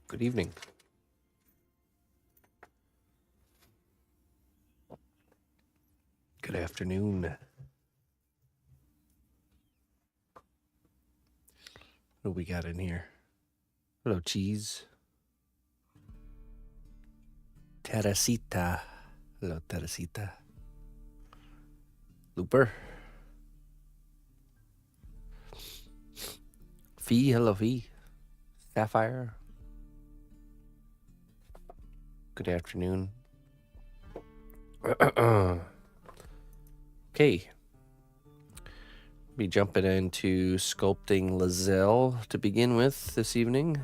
Good evening. Good afternoon. What do we got in here? Hello, cheese. Teresita. Hello, Teresita. Looper. Fee. Hello, Fee. Sapphire. Good afternoon. Okay. Be jumping into sculpting Lae'zel to begin with this evening.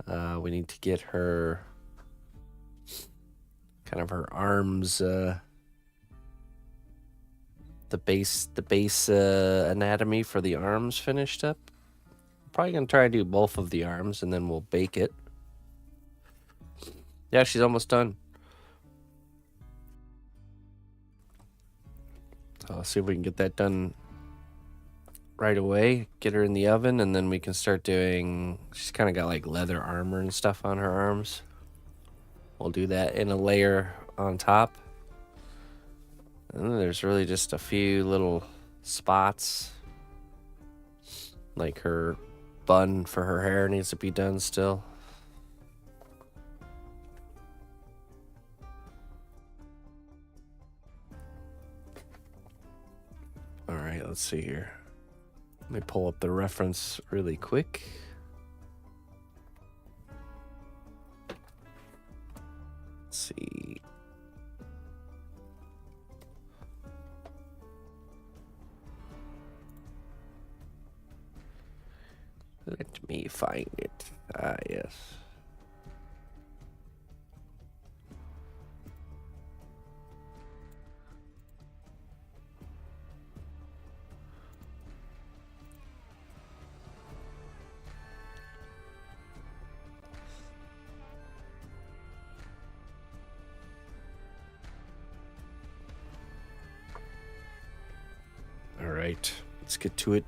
We need to get her kind of her arms, the base anatomy for the arms finished up. Probably gonna try to do both of the arms and then we'll bake it. Yeah, she's almost done. So I'll see if we can get that done right away. Get her in the oven, and then we can start doing... She's kind of got like leather armor and stuff on her arms. We'll do that in a layer on top. And then there's really just a few little spots. Like her bun for her hair needs to be done still. Alright, let's see here. Let me pull up the reference really quick. Let's see. Let me find it. Ah, yes. All right, let's get to it.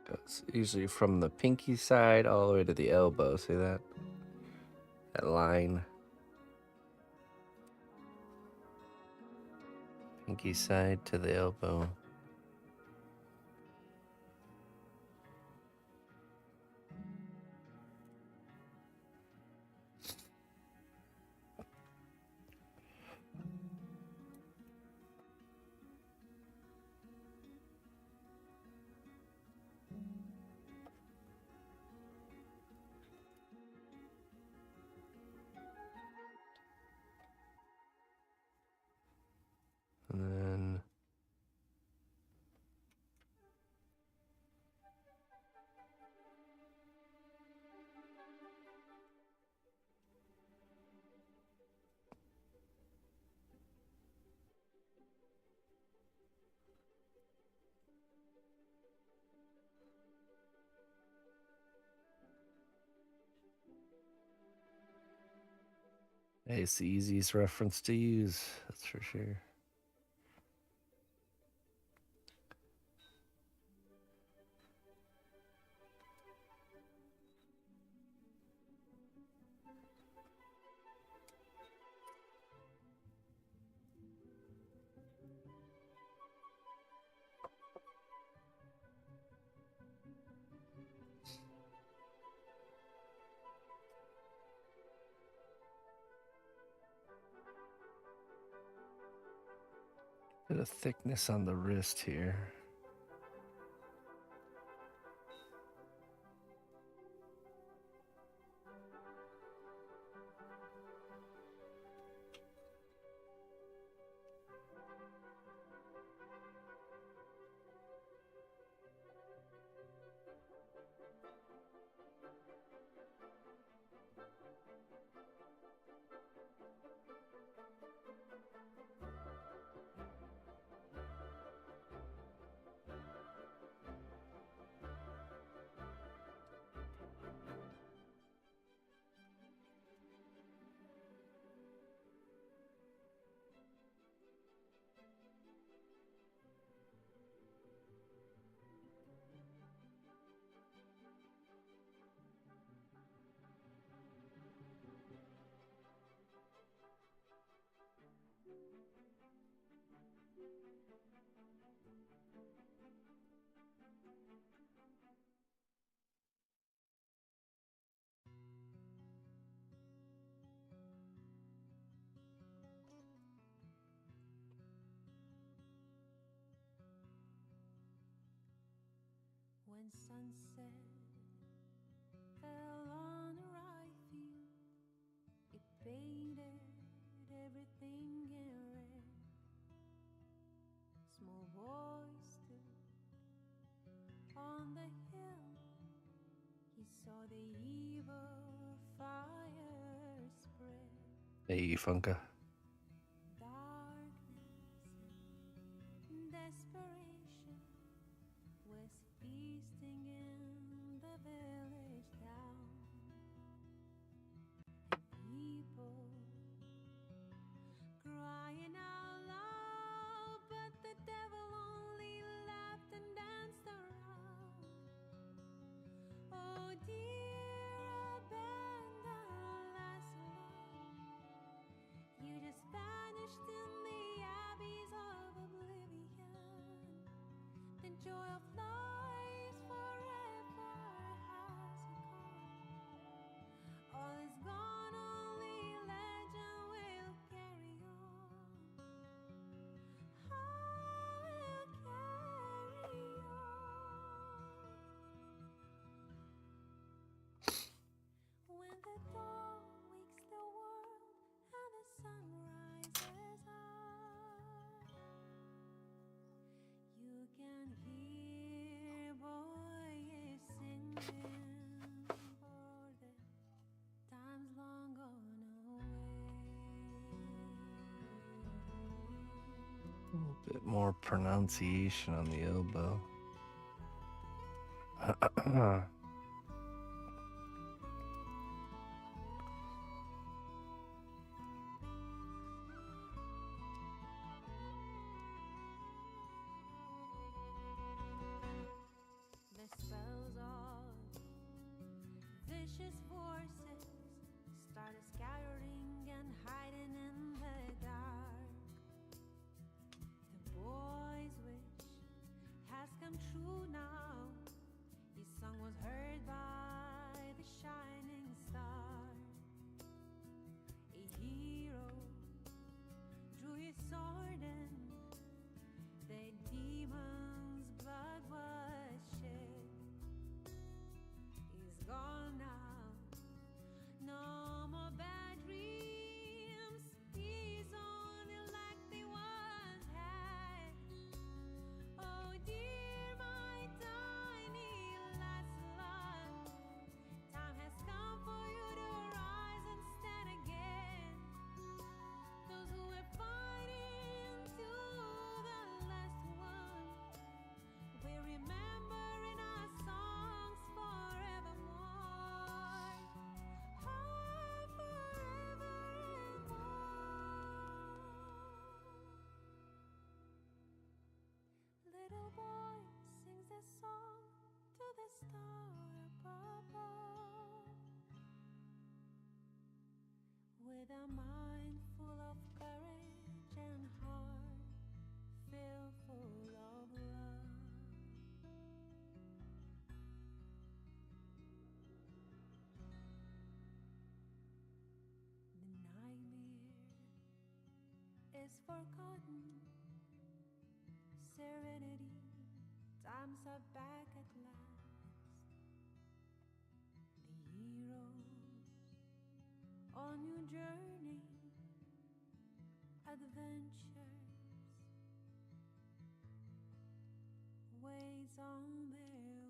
Goes usually from the pinky side all the way to the elbow. See that? That line. Pinky side to the elbow. And then Hey, it's the easiest reference to use, that's for sure. Bit of thickness on the wrist here. When sunset fell on a ripe field, it painted everything in red. Small boy stood on the hill. He saw the evil fire spread. Hey, Funka. Darkness and desperation was feasting in the village town. People crying out loud, but the devil only laughed and danced around. Oh dear, abandoned Lae'zel, you just vanished in the abbeys of oblivion. The joy of life forever has gone. All is gone, only legend will carry on. I will carry on. When the dawn wakes the world and the sun rises up, you can hear voices singing for the times long gone A little bit more pronunciation on the elbow. The spells of vicious forces started scattering and hiding in the dark. The boy's wish has come true now. His song was heard star above. With a mind full of courage and heart filled full of love. The nightmare is forgotten. Serenity, times are back at last. The heroes on your journey, adventures waits on their way.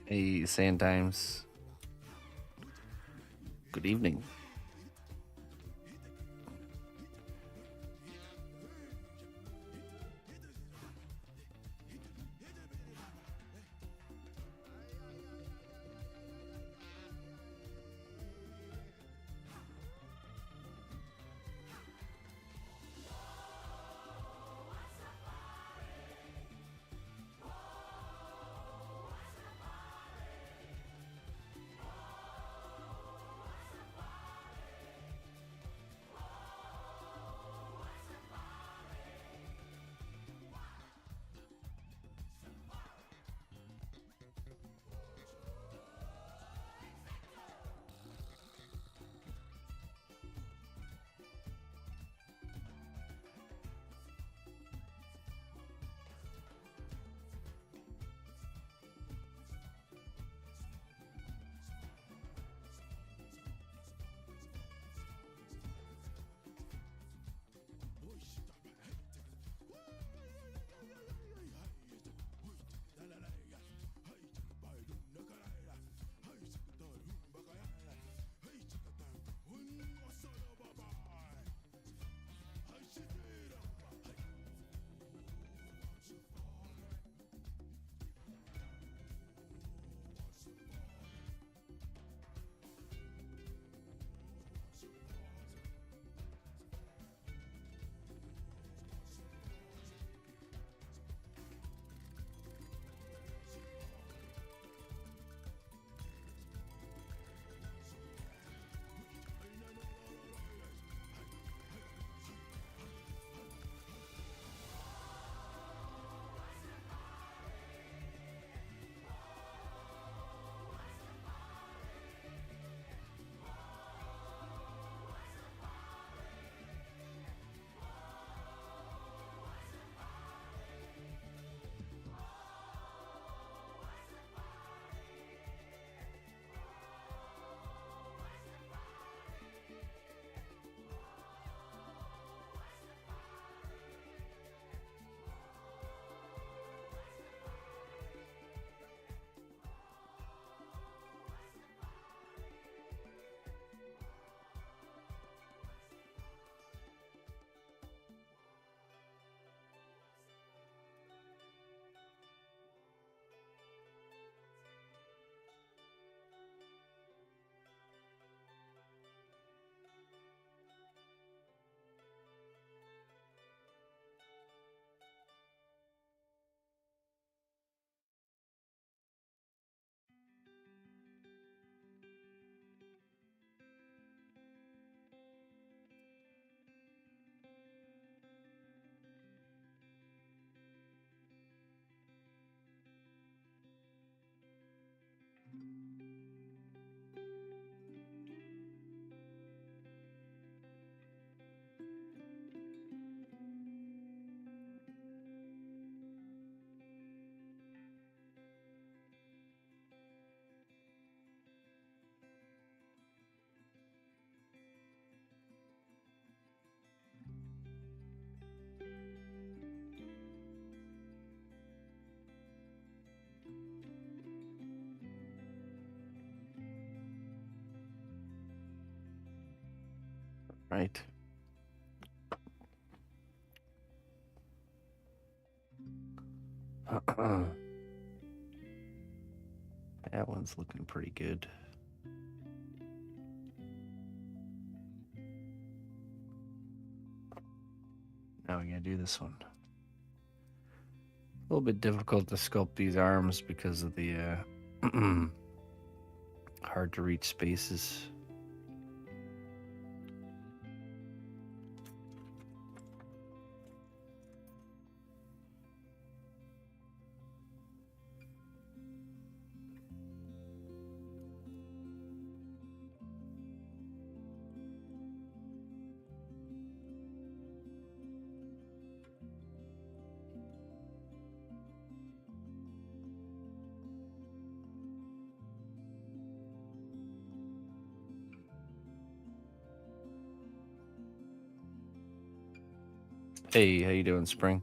Hey, Sand Times. Good evening. right? That one's looking pretty good. Now we gotta do this one. A little bit difficult to sculpt these arms because of the hard to reach spaces. Hey, how you doing, Spring?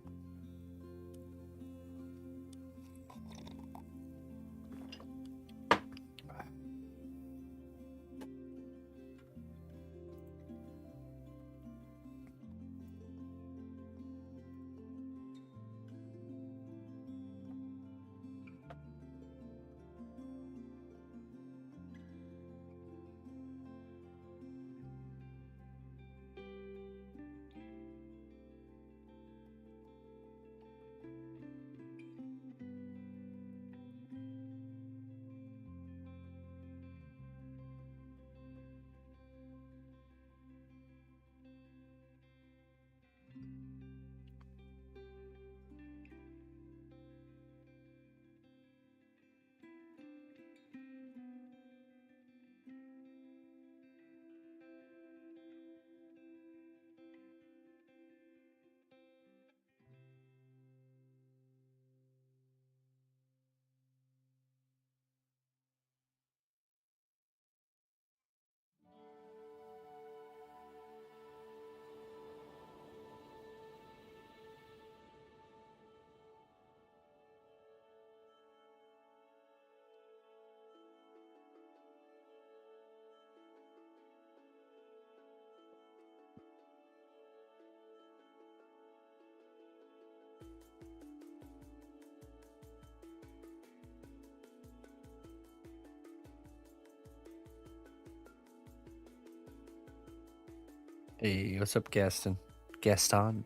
Hey, what's up, Gaston? Gaston?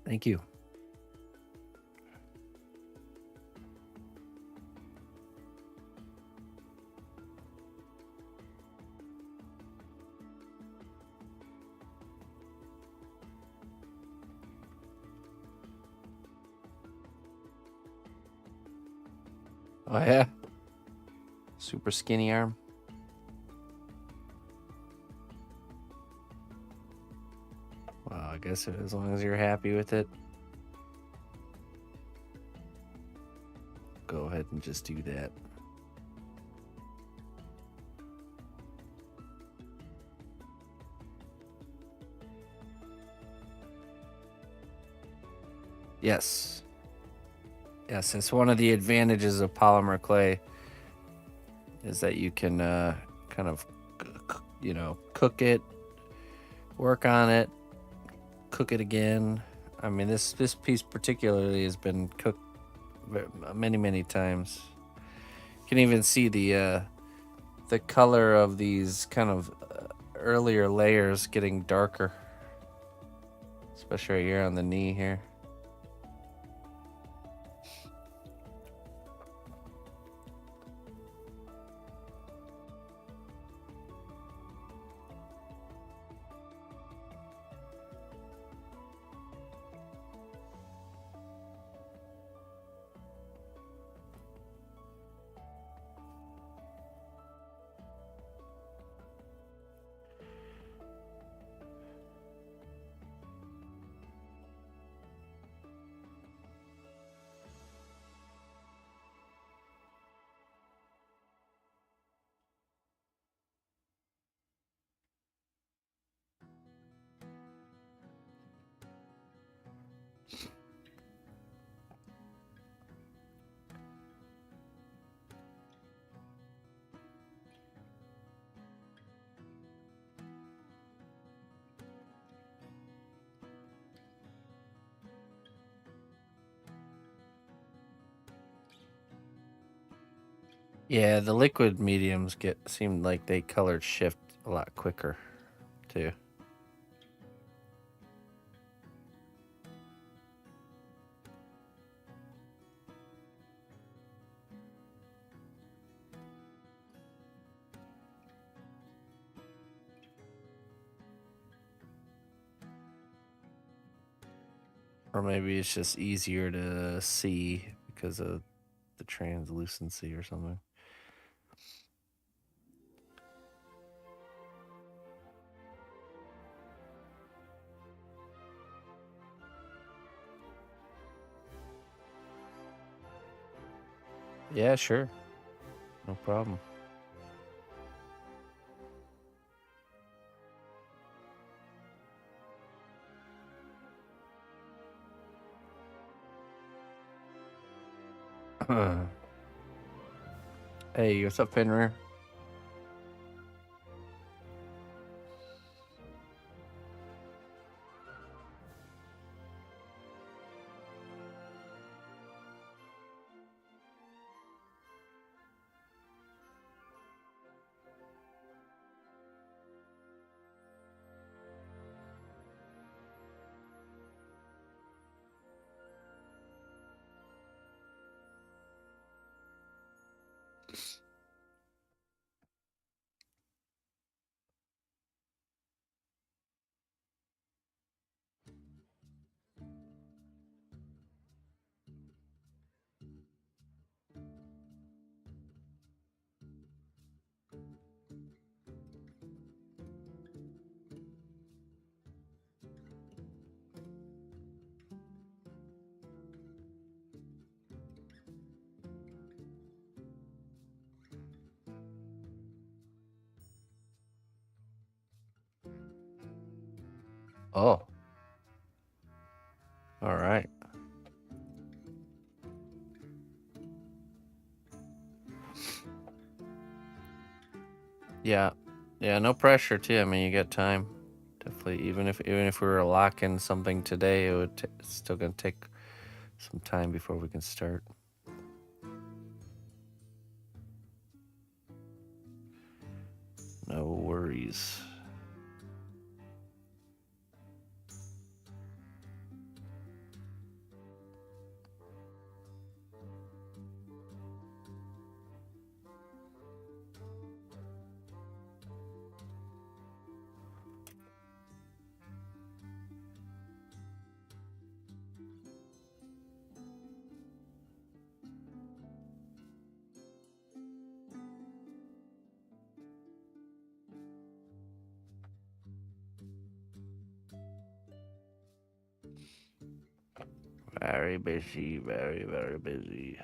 Thank you. Oh, yeah? Super skinny arm? Well, I guess as long as you're happy with it, go ahead and just do that. Yes. Yes, it's one of the advantages of polymer clay is that you can kind of, cook it, work on it, cook it again. I mean, this piece particularly has been cooked many times. You can even see the color of these kind of earlier layers getting darker, especially right here on the knee here. Yeah, the liquid mediums seem like they color shift a lot quicker too. Or maybe it's just easier to see because of the translucency or something. Yeah, sure. No problem. Hey, what's up, Fenrir? Oh, all right. Yeah, yeah. No pressure too. I mean, you got time. Definitely. Even if we were locking something today, it's still gonna take some time before we can start. No worries. Very busy. Very, very busy.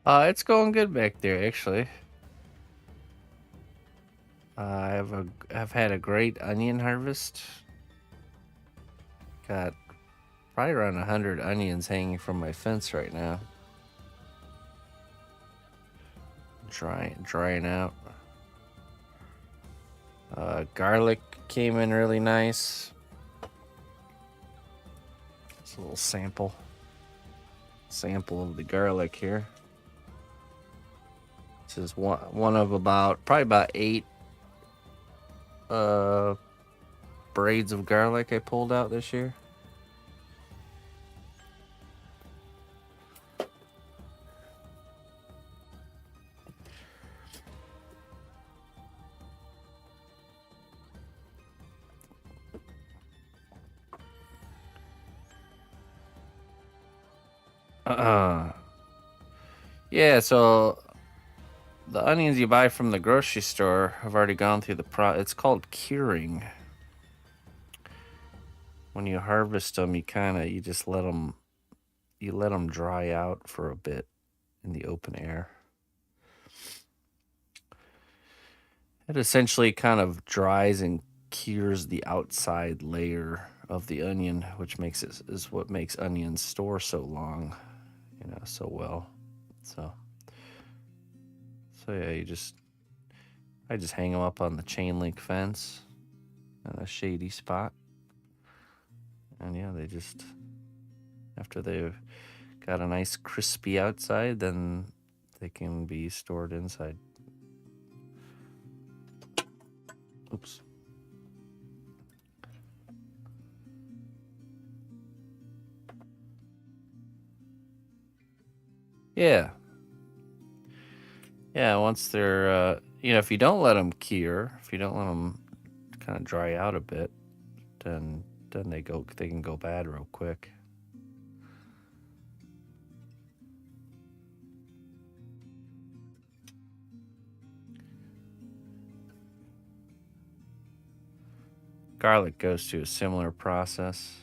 It's going good back there, actually. I've had a great onion harvest. Got probably around 100 onions hanging from my fence right now. Drying out. Garlic came in really nice. It's a little sample of the garlic here. This is one of probably about 8 braids of garlic I pulled out this year. Yeah, so the onions you buy from the grocery store have already gone through it's called curing. When you harvest them, you just let them dry out for a bit in the open air. It essentially kind of dries and cures the outside layer of the onion, which is what makes onions store so long, so well. So yeah, I just hang them up on the chain link fence in a shady spot. And yeah, after they've got a nice crispy outside, then they can be stored inside. Oops. Yeah. Yeah, once they're, if you don't let them cure, if you don't let them kind of dry out a bit, then they can go bad real quick. Garlic goes through a similar process.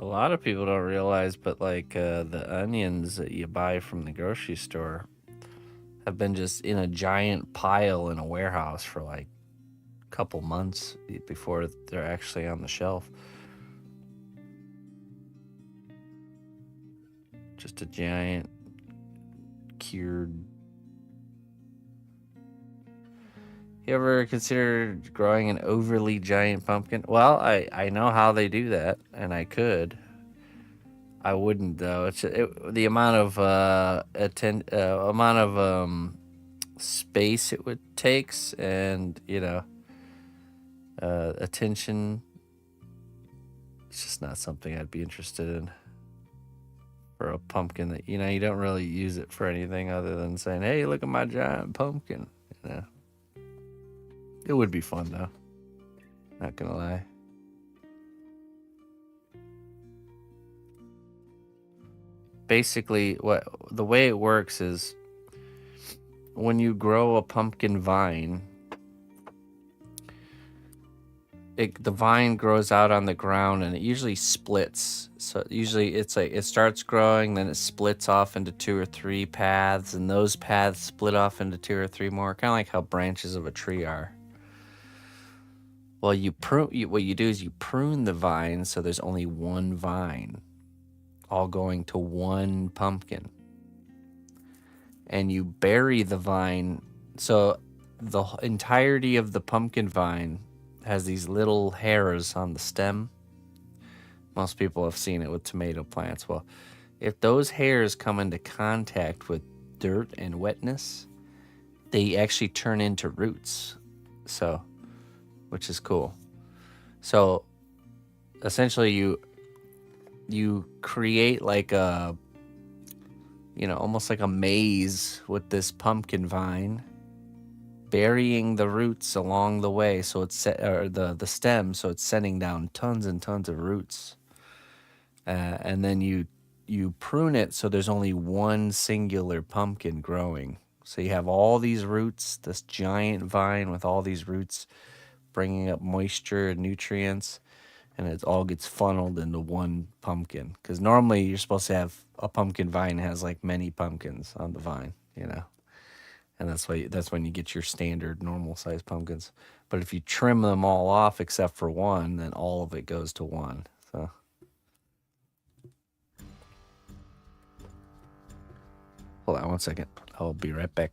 A lot of people don't realize, but like the onions that you buy from the grocery store have been just in a giant pile in a warehouse for like a couple months before they're actually on the shelf. Just a giant cured. You ever considered growing an overly giant pumpkin? Well, I know how they do that, and I could. I wouldn't though. The amount of space it would takes, and attention. It's just not something I'd be interested in. For a pumpkin that you don't really use it for anything other than saying, "Hey, look at my giant pumpkin." It would be fun though. Not gonna lie. Basically, the way it works is when you grow a pumpkin vine, the vine grows out on the ground and it usually splits. So usually it's like it starts growing, then it splits off into 2 or 3 paths, and those paths split off into 2 or 3 more, kind of like how branches of a tree are. Well, what you do is you prune the vine so there's only one vine, all going to one pumpkin. And you bury the vine, so the entirety of the pumpkin vine has these little hairs on the stem. Most people have seen it with tomato plants. Well, if those hairs come into contact with dirt and wetness, they actually turn into roots. So, which is cool. So, essentially you create like almost like a maze with this pumpkin vine, burying the roots along the way, so it's the stem, so it's sending down tons and tons of roots, and then you prune it so there's only one singular pumpkin growing. So you have all these roots, this giant vine with all these roots bringing up moisture and nutrients, and it all gets funneled into one pumpkin. Because normally you're supposed to have a pumpkin vine has like many pumpkins on the vine, and that's when you get your standard normal size pumpkins. But if you trim them all off except for one, then all of it goes to one. So hold on one second. I'll be right back.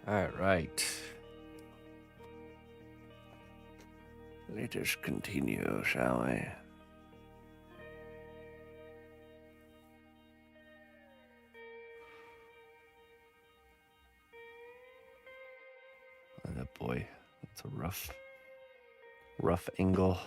All right. Let us continue, shall we? Oh boy, that's a rough angle.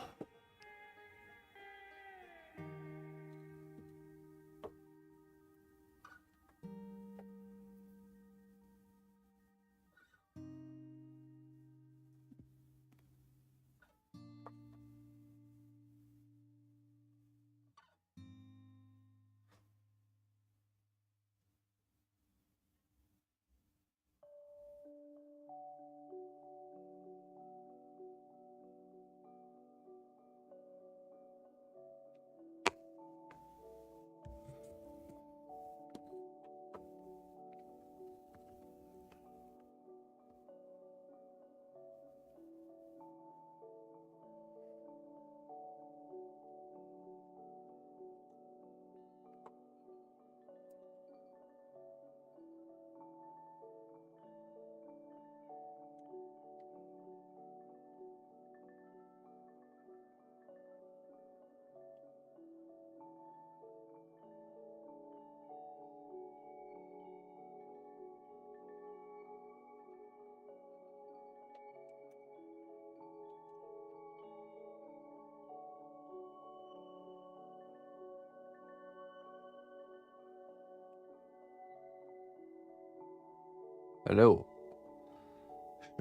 Hello.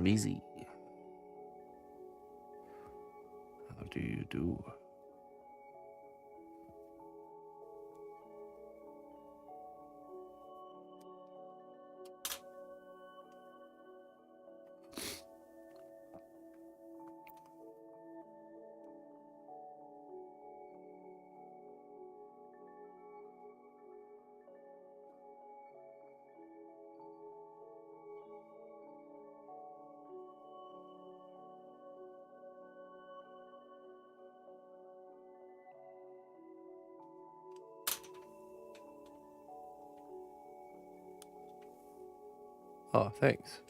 Easy. How do you do? Oh, thanks.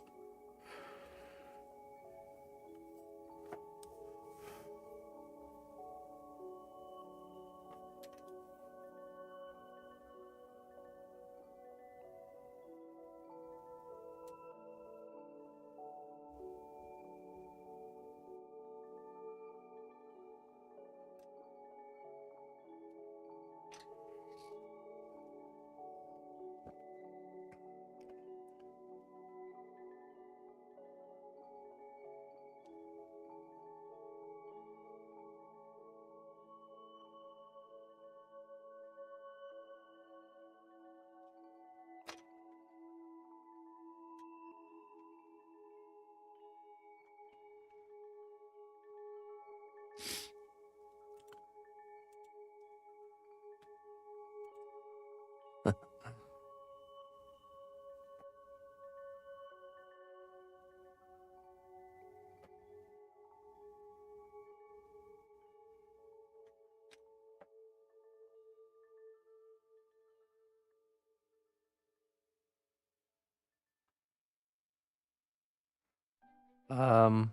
Um,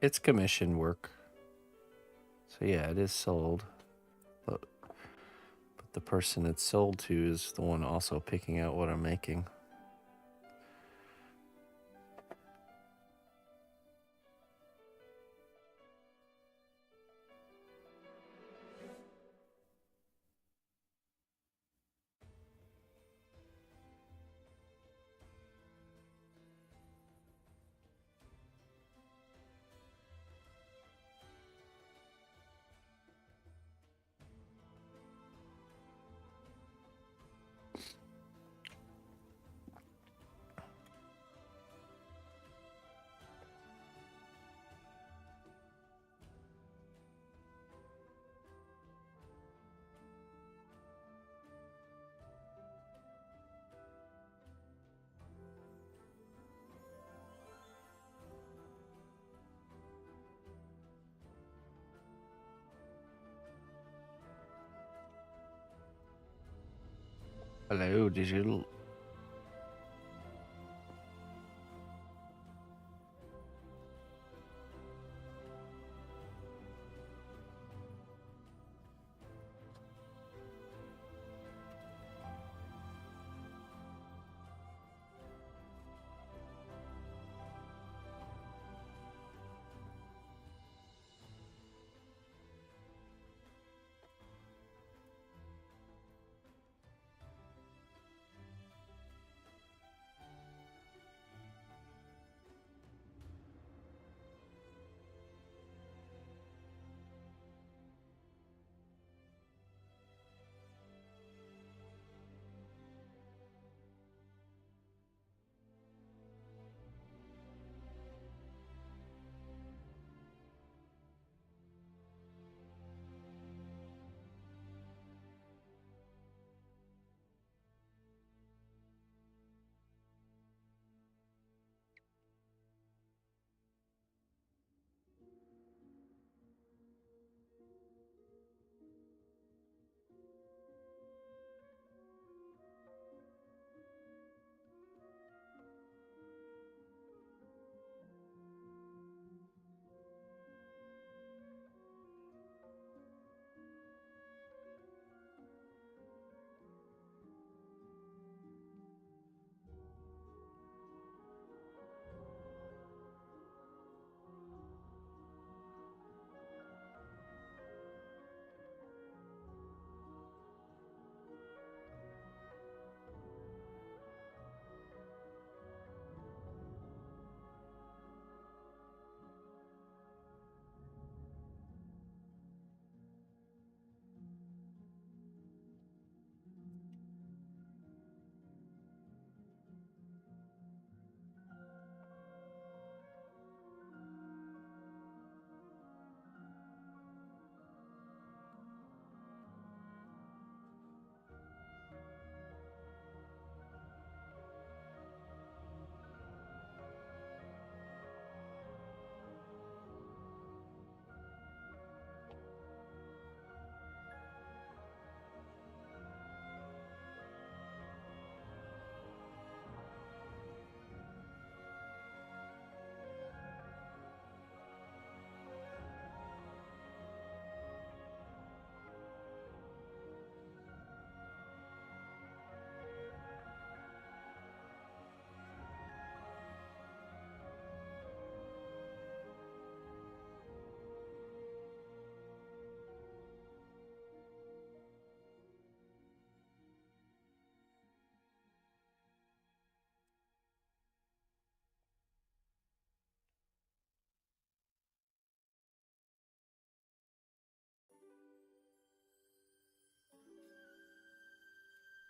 it's commission work. So yeah, it is sold. But the person it's sold to is the one also picking out what I'm making. Hello, digital.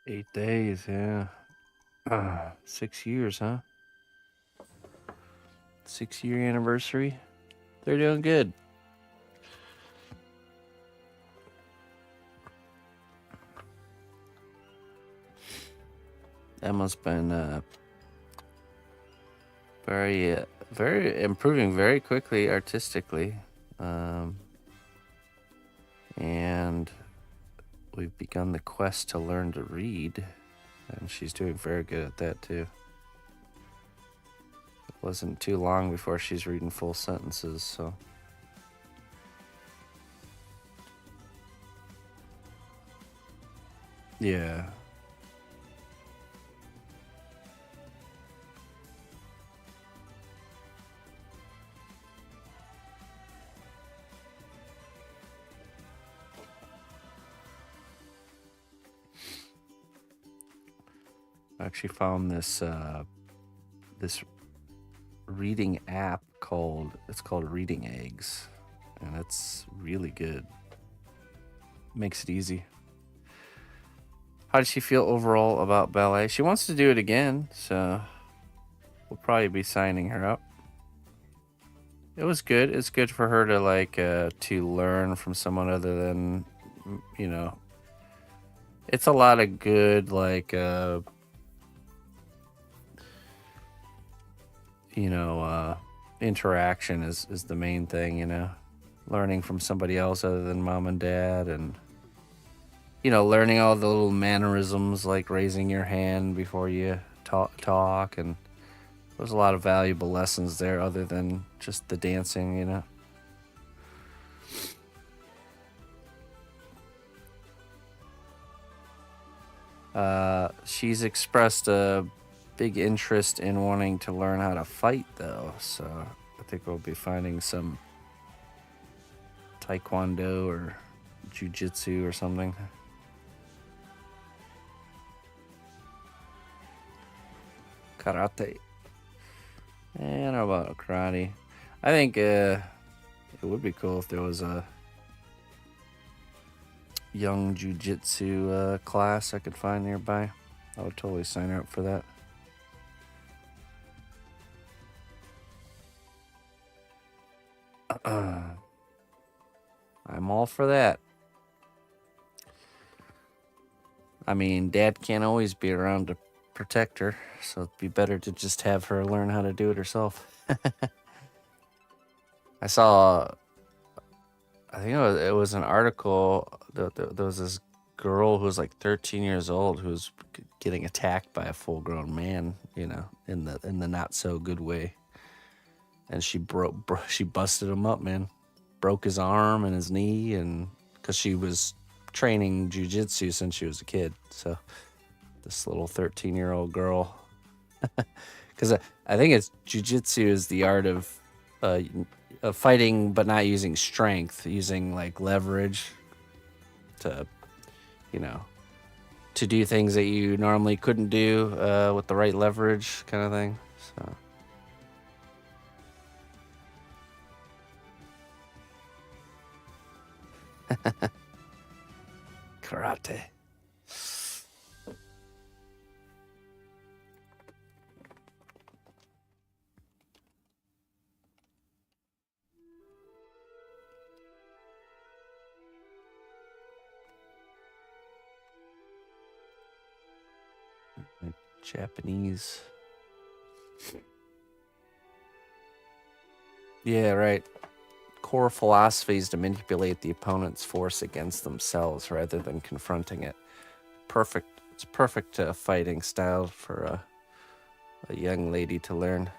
8 days, yeah. 6 years, huh? 6-year anniversary. They're doing good. Emma's been very improving very quickly artistically, and we've begun the quest to learn to read, and she's doing very good at that too. It wasn't too long before she's reading full sentences, so. Yeah. I actually found this this reading app called Reading Eggs, and it's really good. Makes it easy. How does she feel overall about ballet? She wants to do it again, so we'll probably be signing her up. It was good. It's good for her to to learn from someone other than, you know. It's a lot of good interaction is the main thing, learning from somebody else other than mom and dad, and learning all the little mannerisms like raising your hand before you talk, and there's a lot of valuable lessons there other than just the dancing. She's expressed a big interest in wanting to learn how to fight, though, so I think we'll be finding some taekwondo or jujitsu or something. Karate. I don't know about karate. I think it would be cool if there was a young jujitsu class I could find nearby. I would totally sign her up for that. I'm all for that. I mean, Dad can't always be around to protect her, so it'd be better to just have her learn how to do it herself. I saw, I think it was an article. There was this girl who was like 13 years old who was getting attacked by a full-grown man, in the not so good way, and she busted him up, man, broke his arm and his knee, and because she was training jujitsu since she was a kid, so this little 13-year-old girl, because I think it's jujitsu is the art of fighting, but not using strength, using like leverage to, to do things that you normally couldn't do with the right leverage, kind of thing. So. Karate. Japanese. Yeah, right. Core philosophy is to manipulate the opponent's force against themselves rather than confronting it. Perfect. It's perfect fighting style for a young lady to learn.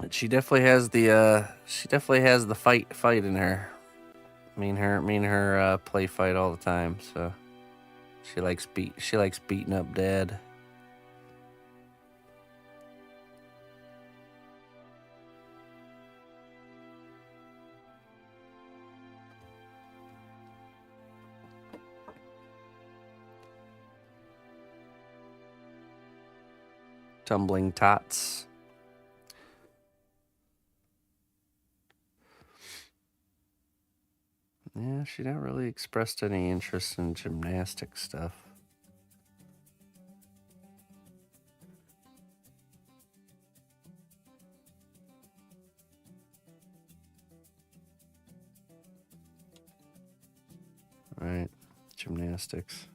She definitely has the fight in her. Me and her play fight all the time. So she likes beating up Dad. Tumbling tots. Yeah, she never really expressed any interest in gymnastic stuff. Right, gymnastics.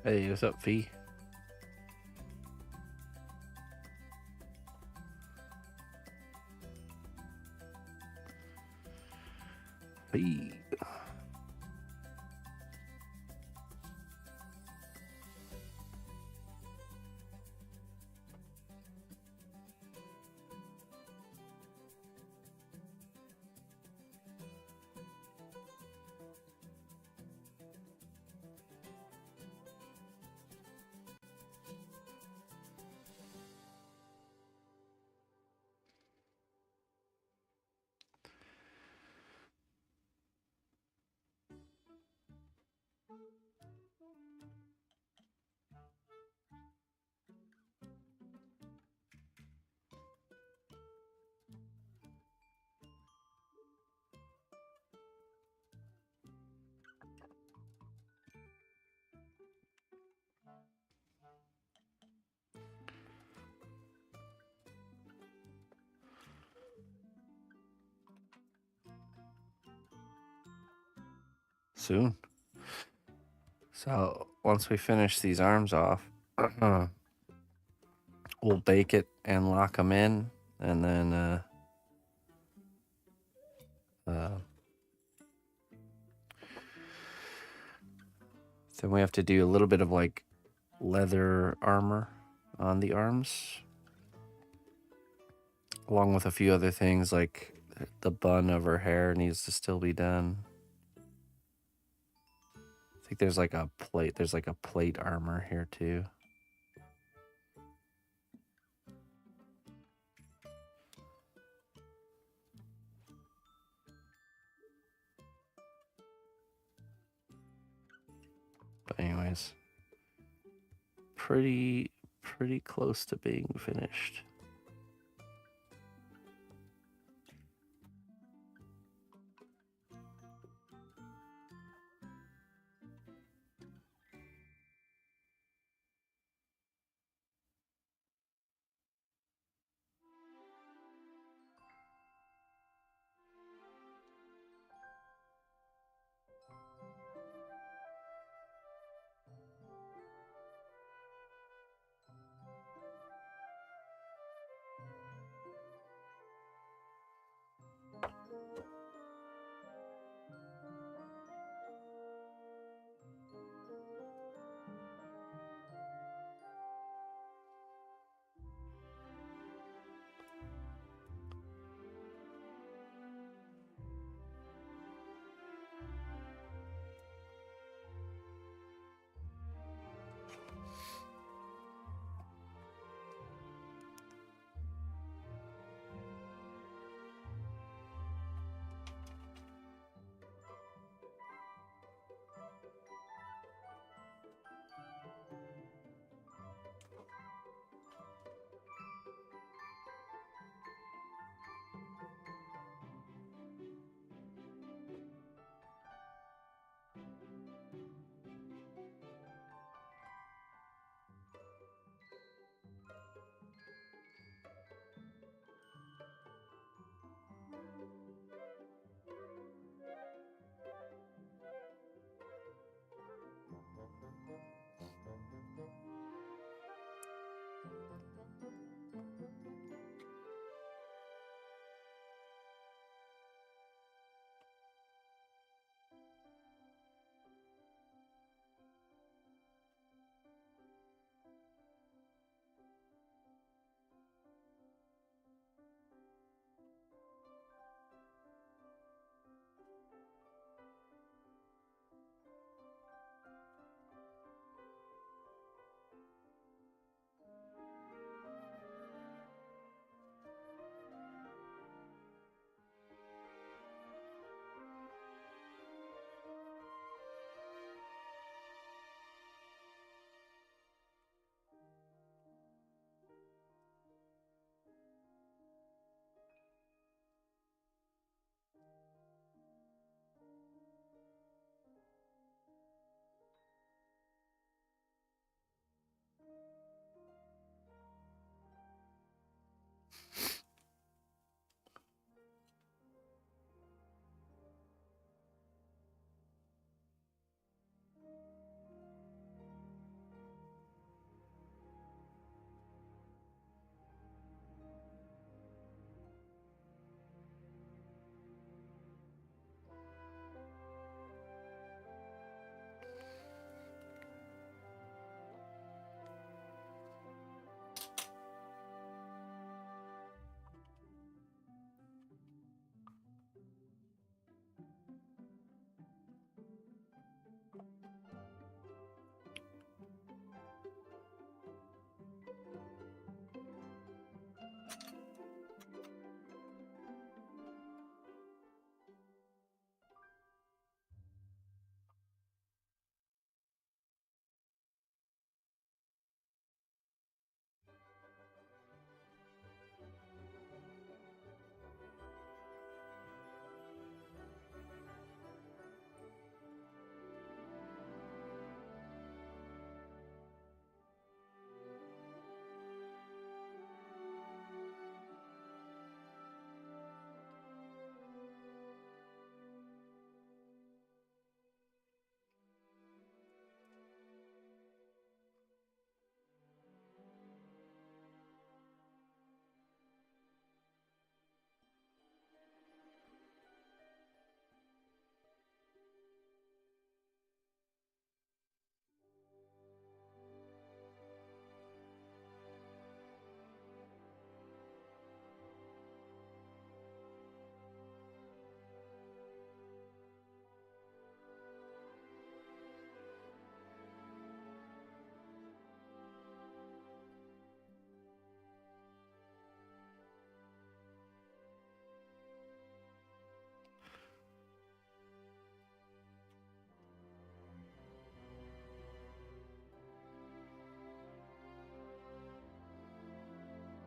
Hey, what's up, Fee? Fee. soon. So once we finish these arms off, we'll bake it and lock them in, and then then we have to do a little bit of like leather armor on the arms, along with a few other things like the bun of her hair needs to still be done. I think there's like a plate. There's like a plate armor here too. But anyways, pretty close to being finished.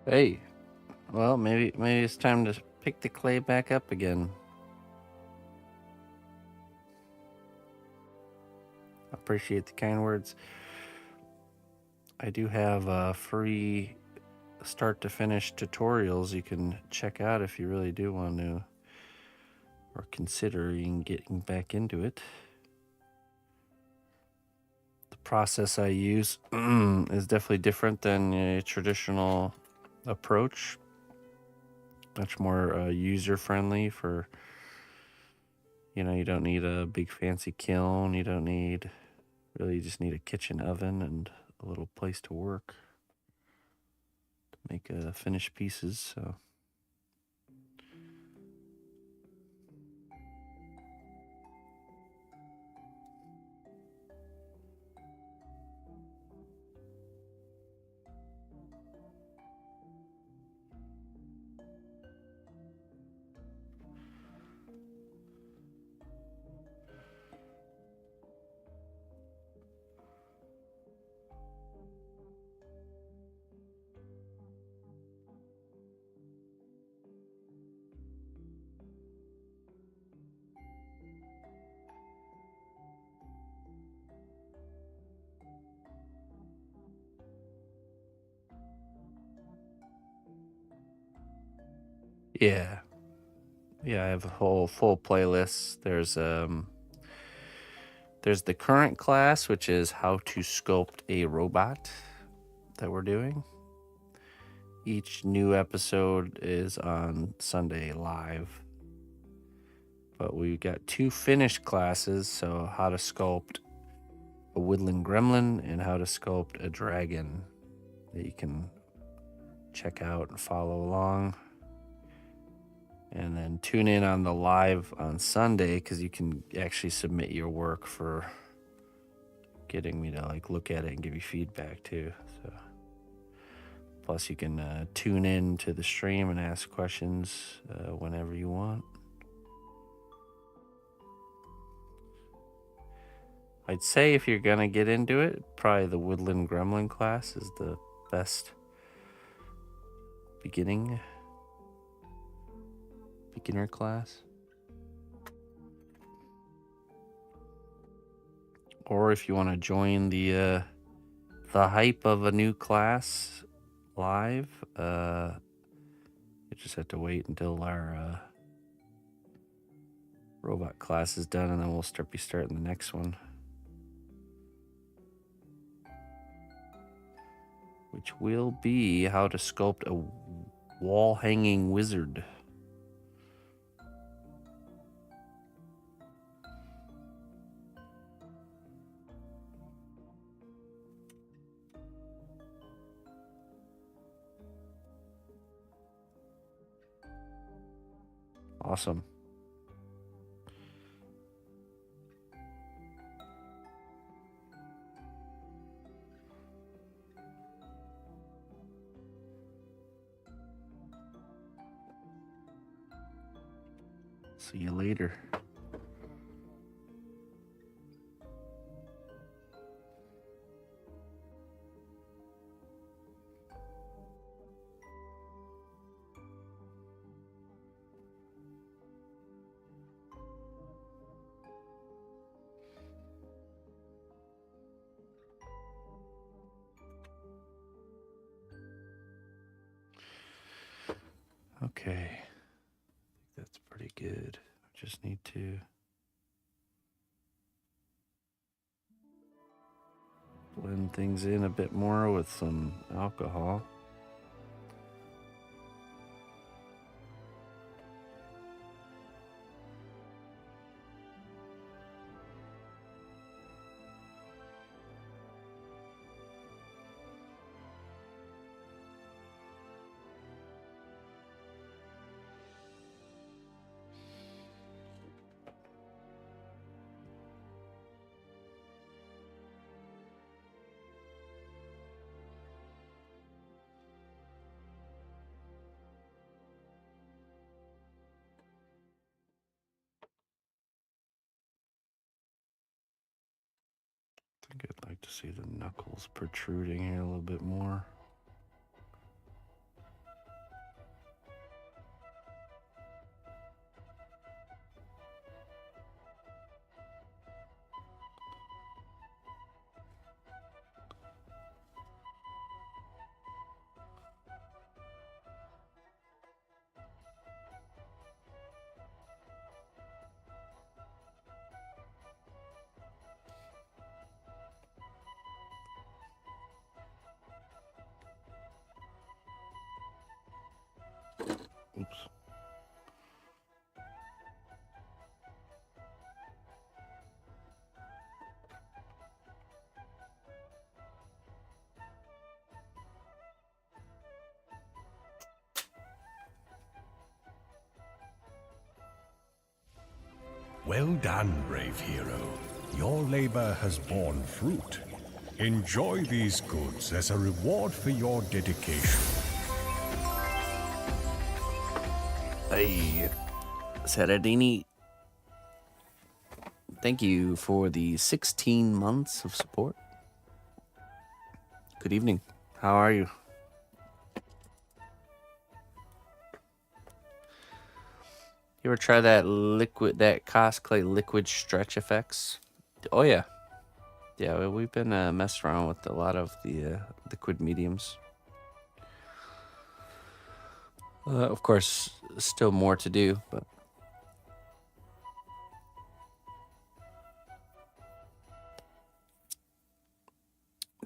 Hey, well, maybe it's time to pick the clay back up again. Appreciate the kind words. I do have free start to finish tutorials you can check out if you really do want to or considering getting back into it. The process I use is definitely different than a traditional approach. Much more user friendly for, you don't need a big fancy kiln. You don't need, really, you just need a kitchen oven and a little place to work to make finished pieces. So. Yeah. Yeah, I have a whole full playlist. There's the current class, which is how to sculpt a robot that we're doing. Each new episode is on Sunday live. But we got 2 finished classes, so how to sculpt a woodland gremlin and how to sculpt a dragon that you can check out and follow along. And then tune in on the live on Sunday because you can actually submit your work for getting me to look at it and give you feedback too. So plus you can tune in to the stream and ask questions whenever you want. I'd say if you're gonna get into it, probably the Woodland Gremlin class is the best beginner class. Or if you want to join the hype of a new class live, you just have to wait until our robot class is done, and then we'll be starting the next one, which will be how to sculpt a wall hanging wizard. Awesome. See you later. Okay, that's pretty good. Just need to blend things in a bit more with some alcohol. I think I'd like to see the knuckles protruding here a little bit more. Well done, brave hero. Your labor has borne fruit. Enjoy these goods as a reward for your dedication. Hey, Saradini. Thank you for the 16 months of support. Good evening. How are you? You ever try that cosplay liquid stretch effects? Oh yeah. Yeah, we've been messing around with a lot of the liquid mediums. Of course, still more to do, but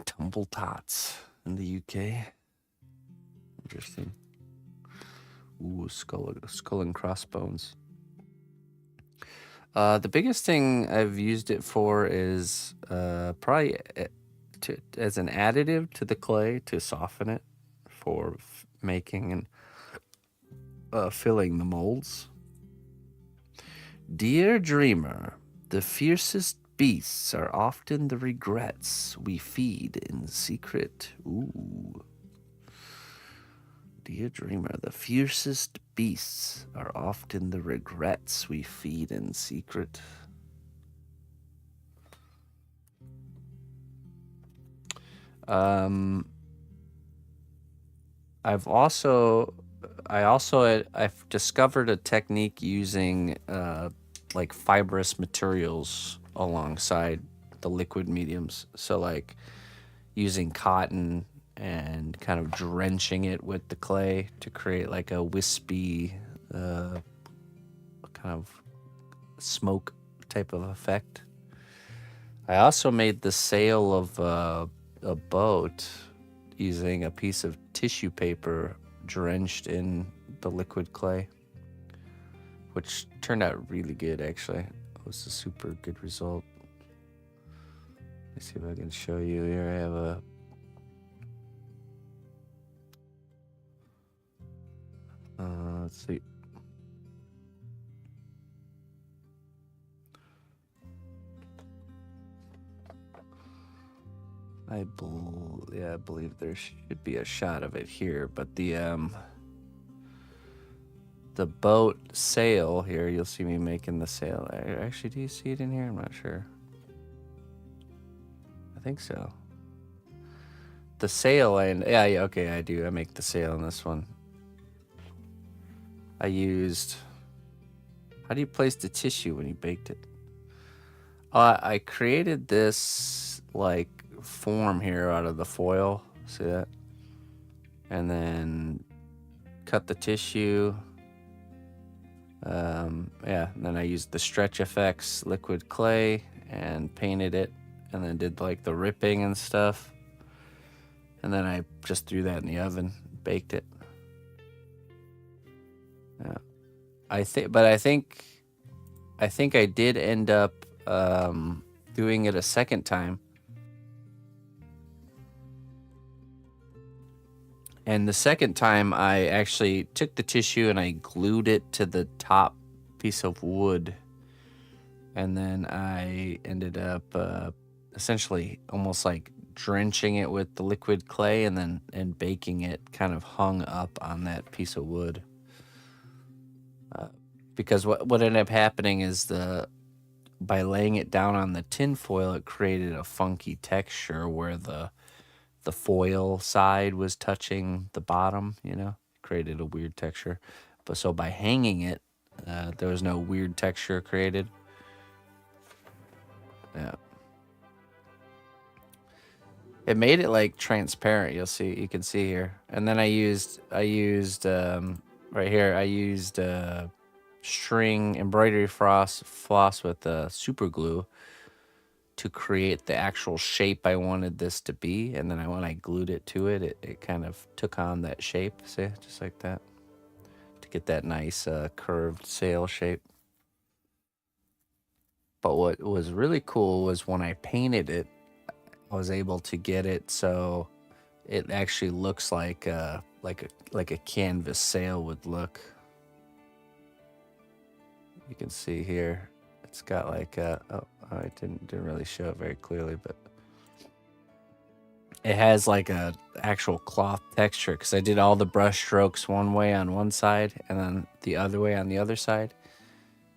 tumble tots in the UK. Interesting. Ooh, skull and crossbones. The biggest thing I've used it for is probably as an additive to the clay to soften it for making and filling the molds. Dear dreamer, the fiercest beasts are often the regrets we feed in secret. Ooh. Dear dreamer, the fiercest beasts are often the regrets we feed in secret. I've discovered a technique using like fibrous materials alongside the liquid mediums. So like using cotton and kind of drenching it with the clay to create like a wispy kind of smoke type of effect. I also made the sail of a boat using a piece of tissue paper drenched in the liquid clay, which turned out really good actually. It was a super good result. Let's see if I can show you here. I have a let's see. I believe there should be a shot of it here, but the boat sail here, you'll see me making the sail. Actually, do you see it in here? I'm not sure. I think so. The sail, and yeah, okay, I do. I make the sail in this one. I used. How do you place the tissue when you baked it? I created this like form here out of the foil. See that? And then cut the tissue. Yeah, and then I used the Stretch FX liquid clay and painted it, and then did like the ripping and stuff. And then I just threw that in the oven, baked it. Yeah. I think I did end up doing it a second time. And the second time, I actually took the tissue and I glued it to the top piece of wood. And then I ended up essentially almost like drenching it with the liquid clay and baking it kind of hung up on that piece of wood. Because what ended up happening is by laying it down on the tin foil, it created a funky texture where the foil side was touching the bottom, created a weird texture. But so by hanging it, there was no weird texture created. Yeah. It made it like transparent. You can see here. And then I used right here, I used string embroidery floss with super glue to create the actual shape I wanted this to be. And then when I glued it to it, it kind of took on that shape, see, just like that, to get that nice curved sail shape. But what was really cool was when I painted it, I was able to get it so it actually looks like a canvas sail would look. You can see here, It's got like a, oh, I didn't really show it very clearly, but it has like a actual cloth texture because I did all the brush strokes one way on one side and then the other way on the other side,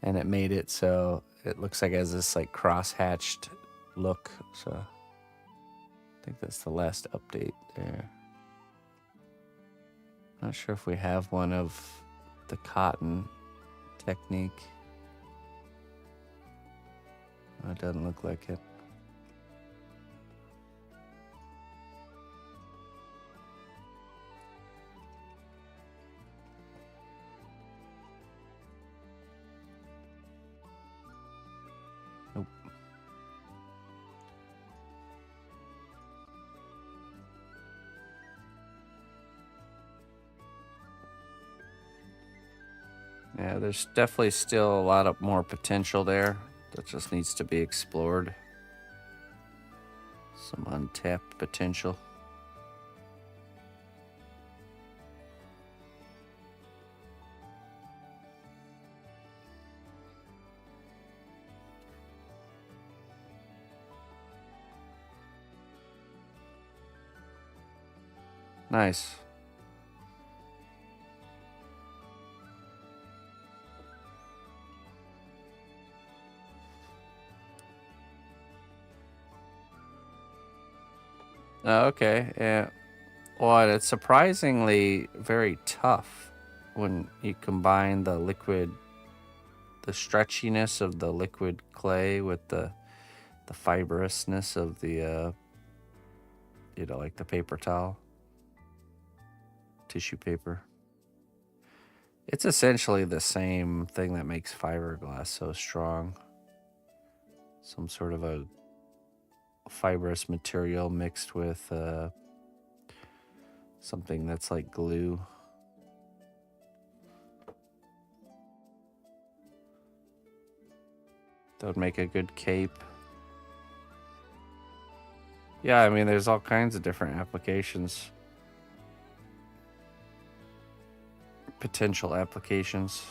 and it made it so it looks like it has this like cross-hatched look. So I think that's the last update there. Not sure if we have one of the cotton technique. It doesn't look like it. Nope. Yeah, there's definitely still a lot of more potential there that just needs to be explored. Some untapped potential. Nice. Oh, okay, yeah. Well, it's surprisingly very tough when you combine the liquid, the stretchiness of the liquid clay with the fibrousness of the, you know, like the paper towel, tissue paper. It's essentially the same thing that makes fiberglass so strong. Some sort of a fibrous material mixed with something that's like glue. That would make a good cape. Yeah, I mean, there's all kinds of different applications. Potential applications.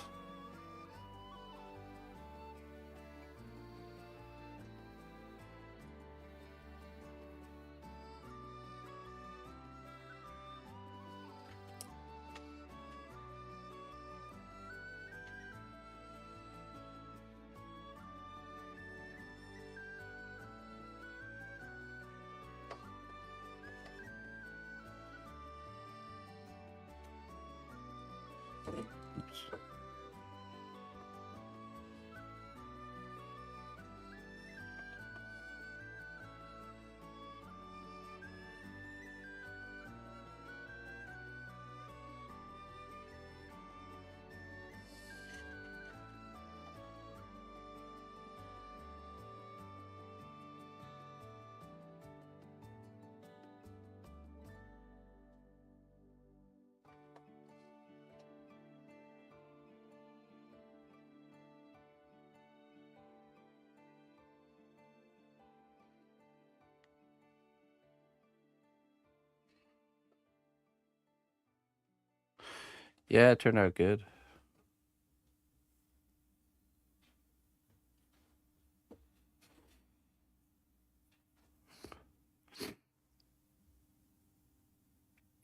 Yeah, it turned out good.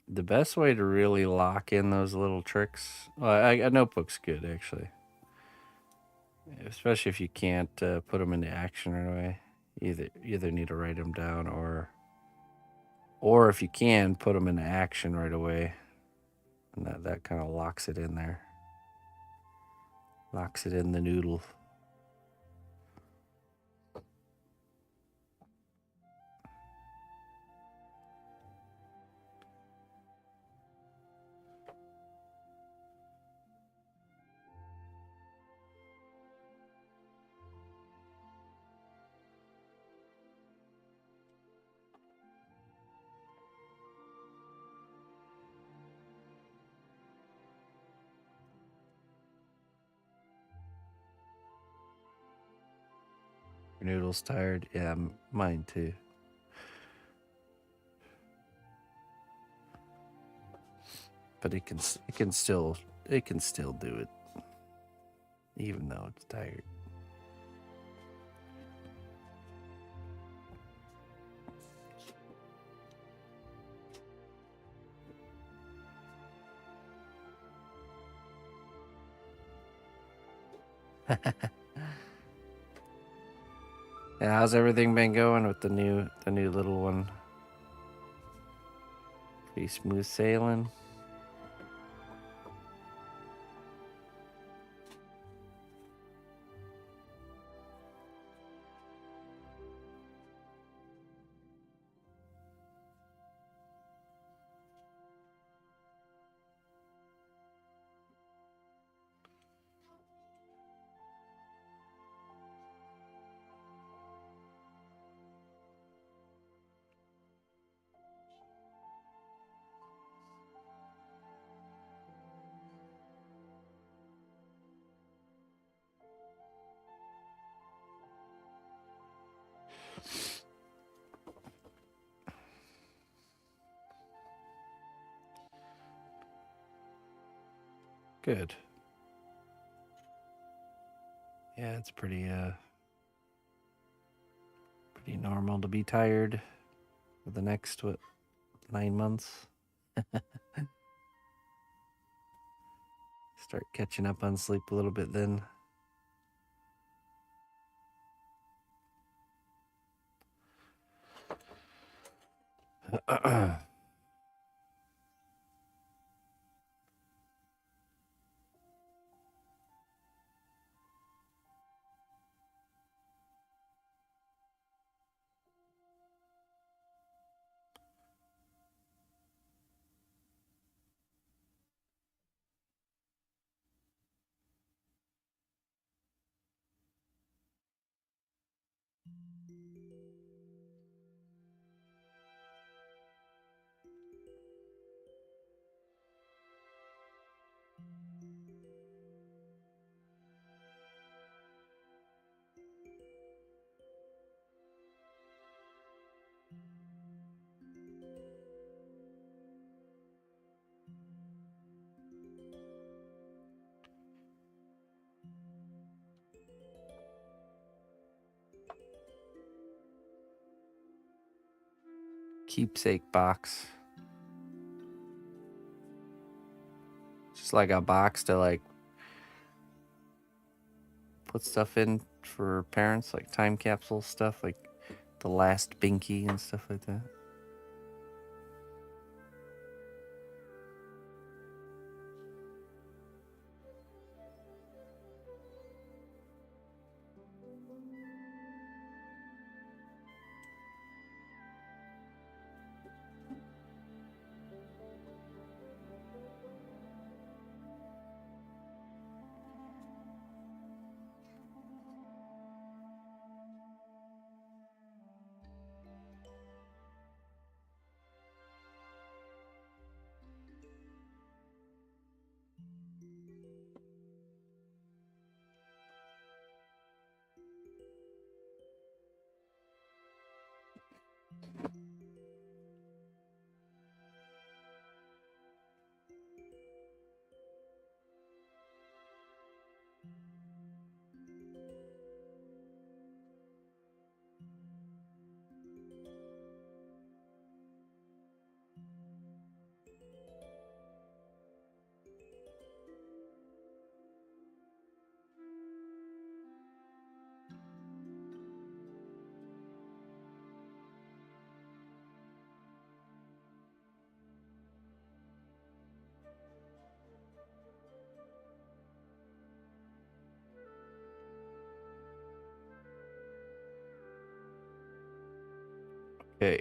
The best way to really lock in those little tricks, well, a notebook's good actually, especially if you can't put them into action right away. Either need to write them down, or if you can put them into action right away, and that kind of locks it in there, locks it in the noodle. Your noodle's tired. Yeah, mine too. But it can still do it, even though it's tired. Yeah, how's everything been going with the new little one? Pretty smooth sailing. Good. Yeah, it's pretty normal to be tired for the next 9 months. Start catching up on sleep a little bit then. Keepsake box. Just like a box to like put stuff in for parents, like time capsule stuff, like the last binky and stuff like that. Okay.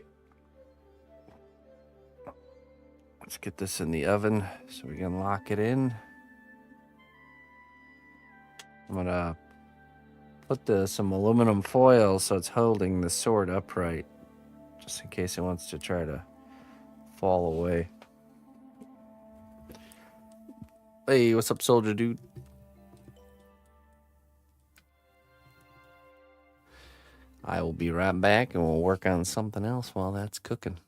Let's get this in the oven so we can lock it in. I'm gonna put some aluminum foil so it's holding the sword upright, just in case it wants to try to fall away. Hey, what's up, soldier dude? I will be right back and we'll work on something else while that's cooking.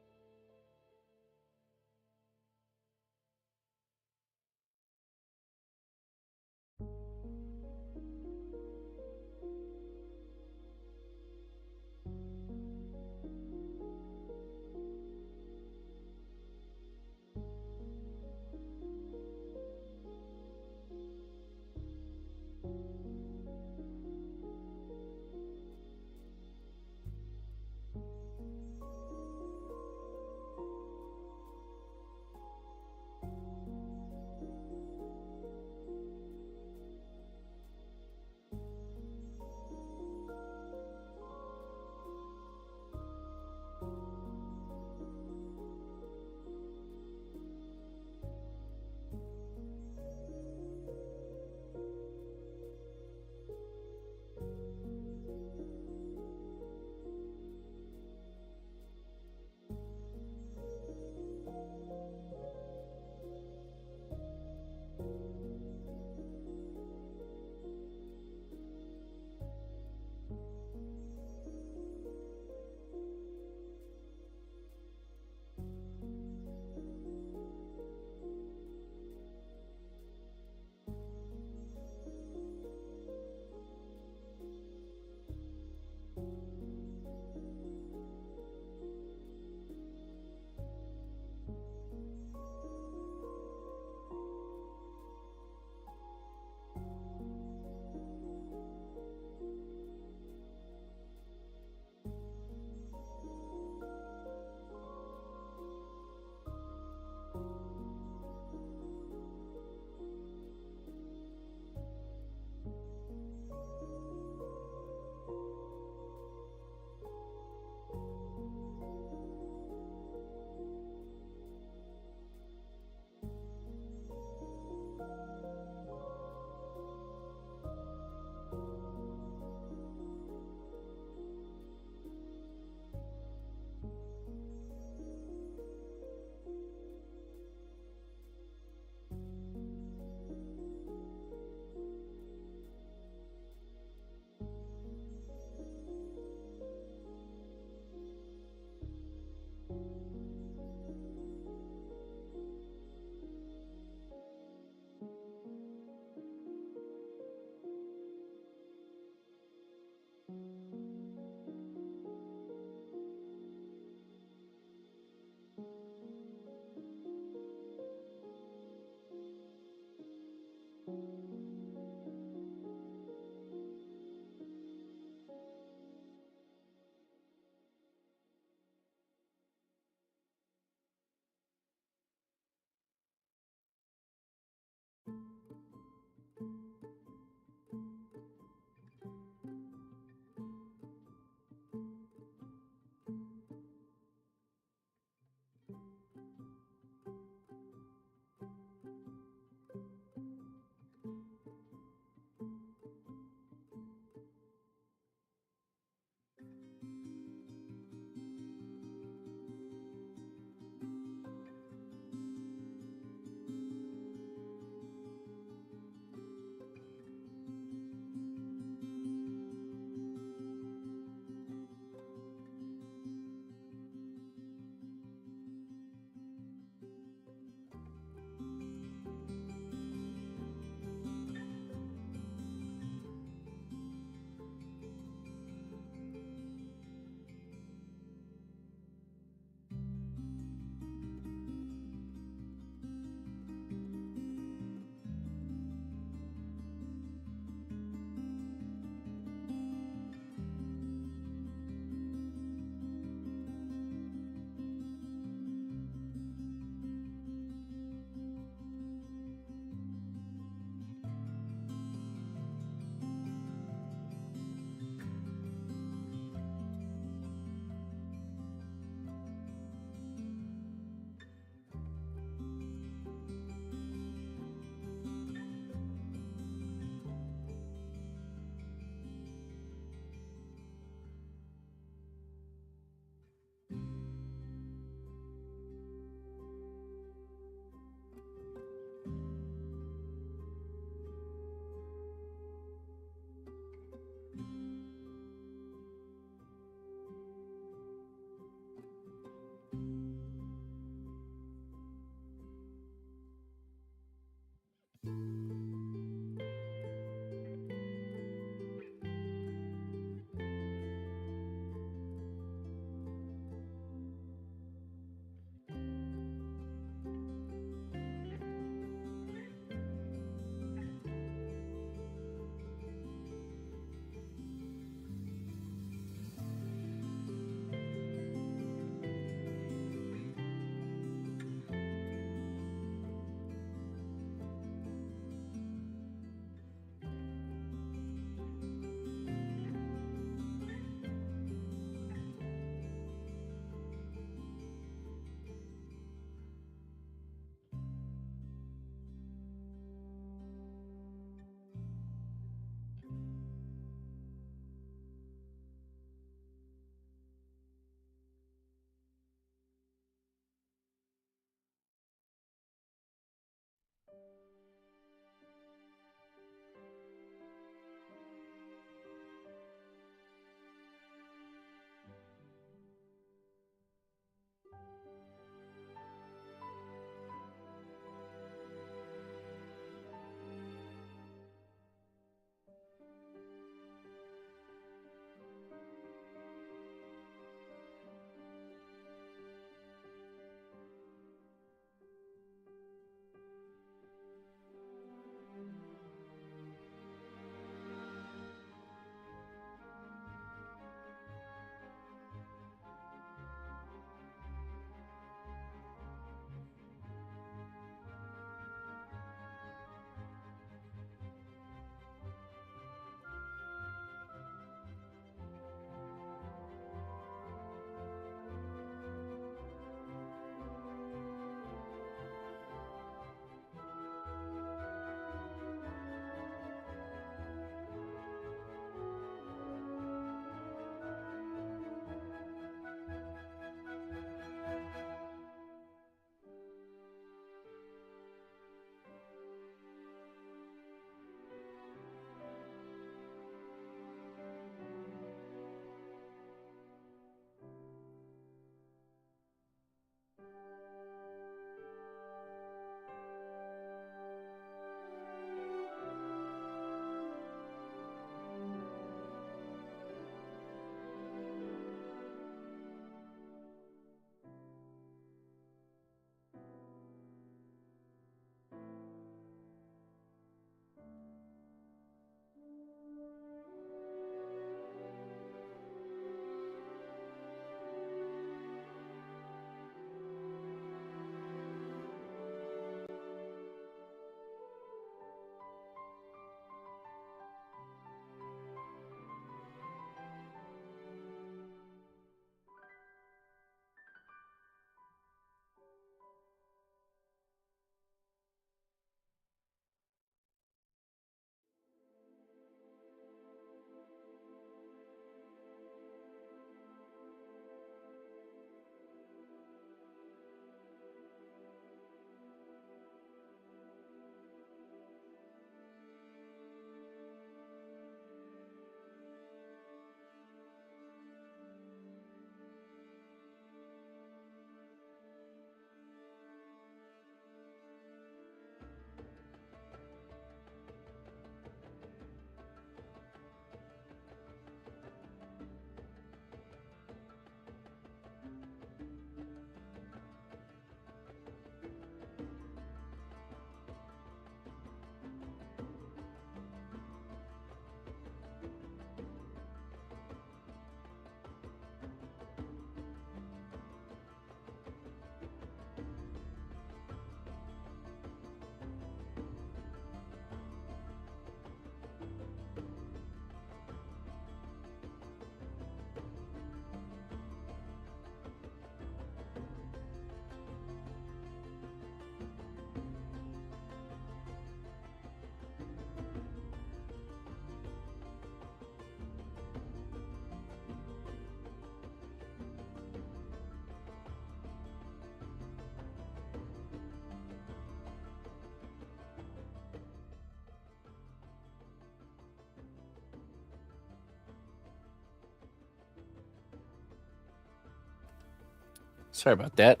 Sorry about that.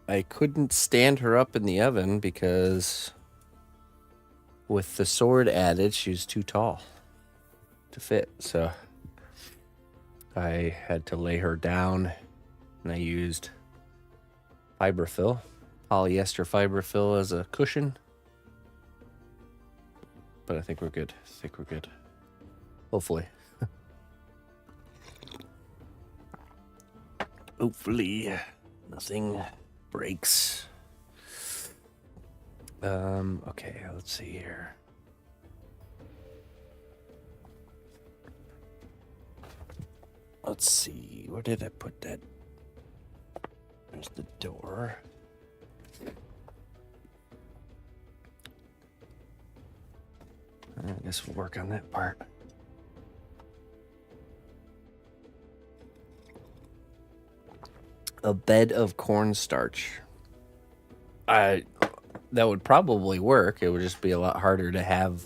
I couldn't stand her up in the oven because with the sword added, she was too tall to fit. So I had to lay her down, and I used fiberfill, polyester fiberfill as a cushion. But I think we're good. Hopefully. Hopefully nothing breaks. Okay, let's see here. Let's see, where did I put that? There's the door. I guess we'll work on that part. A bed of cornstarch. That would probably work. It would just be a lot harder to have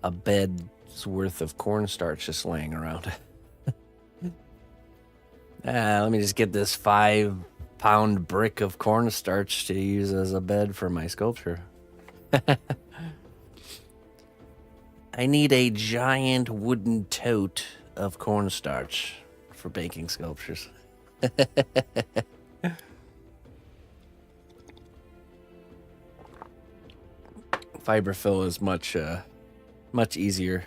a bed's worth of cornstarch just laying around. Let me just get this 5-pound brick of cornstarch to use as a bed for my sculpture. I need a giant wooden tote of cornstarch for baking sculptures. Fiberfill is much easier.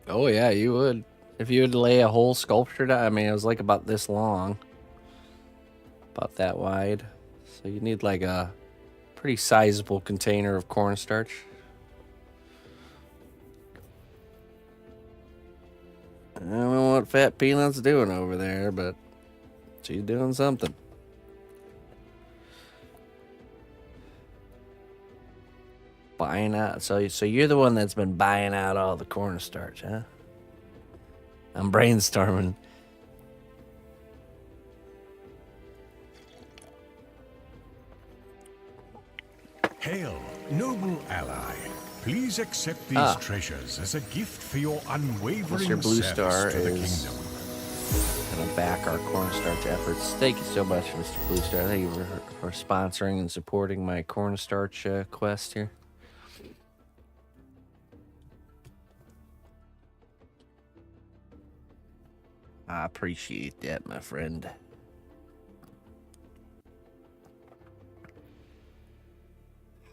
Oh yeah, you would. If you would lay a whole sculpture down, I mean, it was like about this long. About that wide. So you need like a pretty sizable container of cornstarch. I don't know what Fat Peanut's doing over there, but she's doing something. Buying out. So you're the one that's been buying out all the cornstarch, huh? I'm brainstorming. Hail, noble ally. Please accept these treasures as a gift for your unwavering Mr. Blue service Star to the is kingdom. going to back our cornstarch efforts. Thank you so much, Mr. Blue Star. Thank you for sponsoring and supporting my cornstarch quest here. I appreciate that, my friend.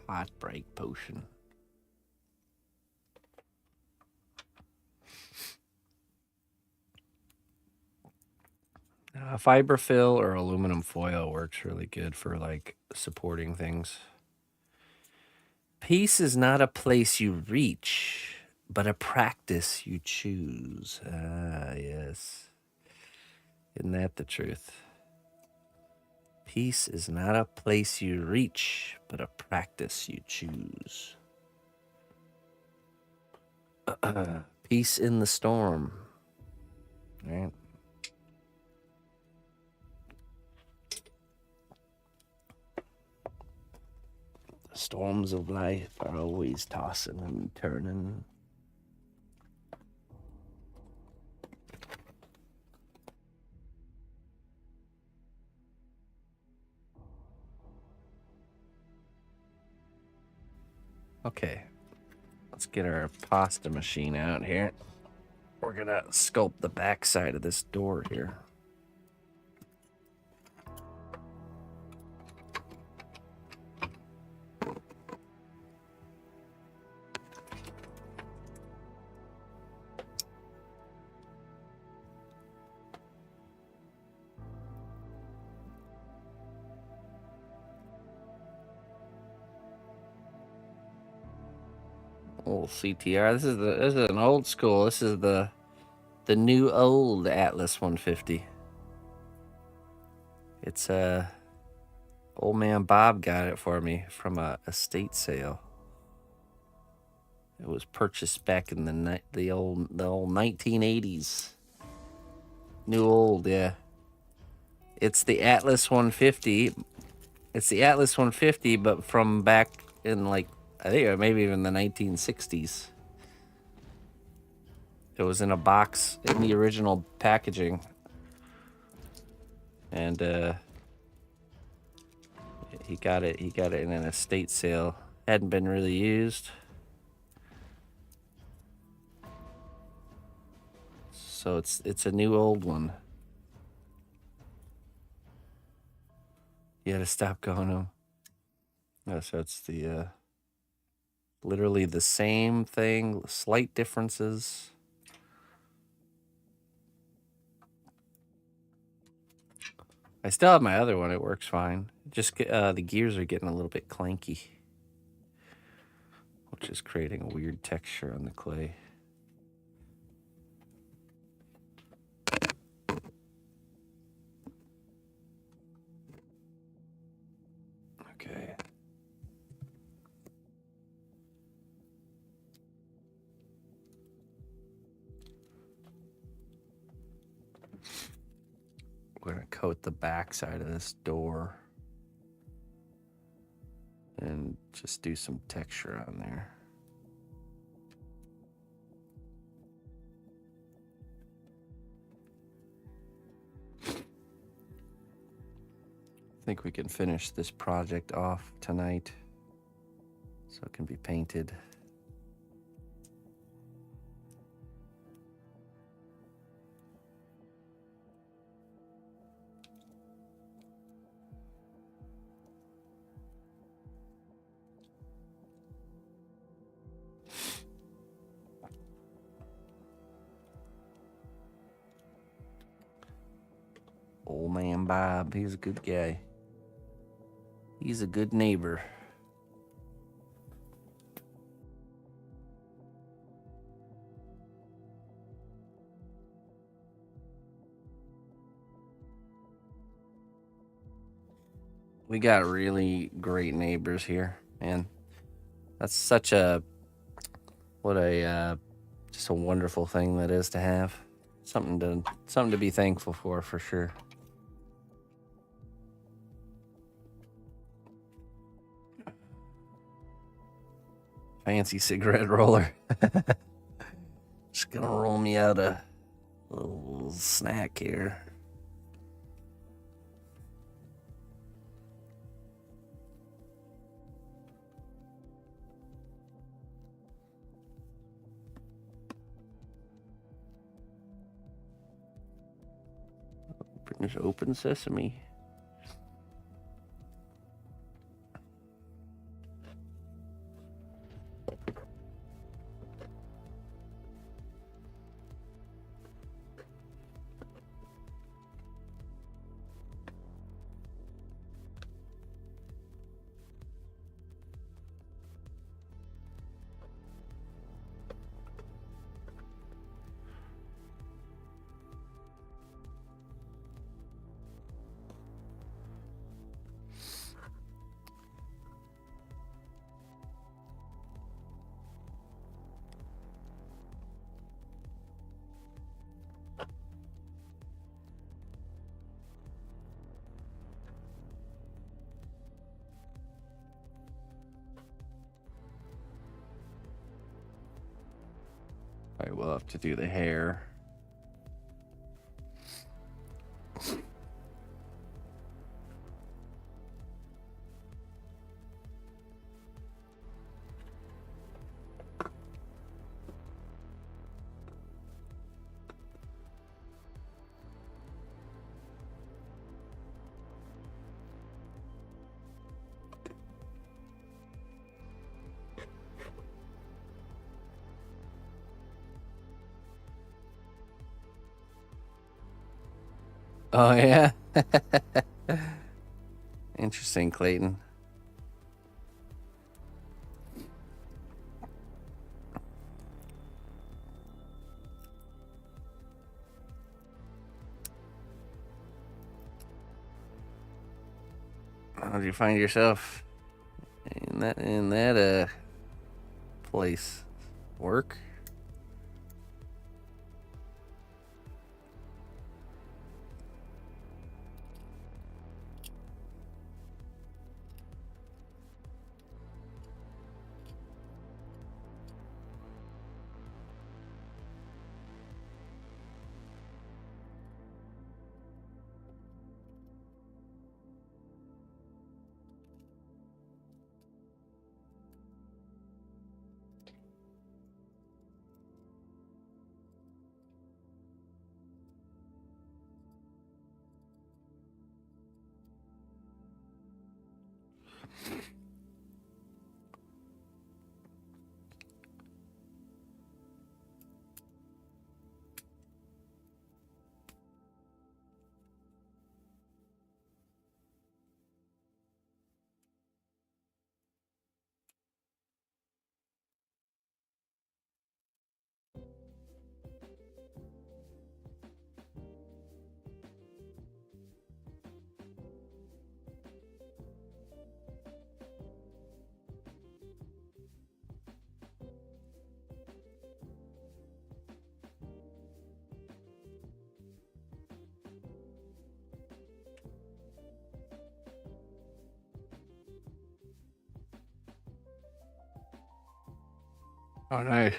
Hot break potion. Fiberfill or aluminum foil works really good for like supporting things. Peace is not a place you reach, but a practice you choose. Ah, yes. Isn't that the truth? Peace is not a place you reach, but a practice you choose. Peace in the storm. All right. The storms of life are always tossing and turning. Okay, let's get our pasta machine out here. We're gonna sculpt the back side of this door here. Old CTR. This is an old school. This is the new old Atlas 150. It's old man Bob got it for me from a estate sale. It was purchased back in the old 1980s. New old, yeah. It's the Atlas 150. It's the Atlas 150, but from back in like I think maybe even the 1960s. It was in a box in the original packaging. And he got it in an estate sale. Hadn't been really used. So it's a new old one. You gotta stop going home. No, so it's the literally the same thing, slight differences. I still have my other one, it works fine. Just the gears are getting a little bit clanky, which is creating a weird texture on the clay. Okay. We're gonna coat the back side of this door and just do some texture on there. I think we can finish this project off tonight so it can be painted. Old man Bob, he's a good guy. He's a good neighbor. We got really great neighbors here, man. That's such a just a wonderful thing that is to have. Something to be thankful for sure. Fancy cigarette roller. Just gonna roll me out a little snack here. There's open sesame. All right, we'll have to do the hair. Oh, yeah? Interesting, Clayton. How do you find yourself in that place? Work? Oh, nice.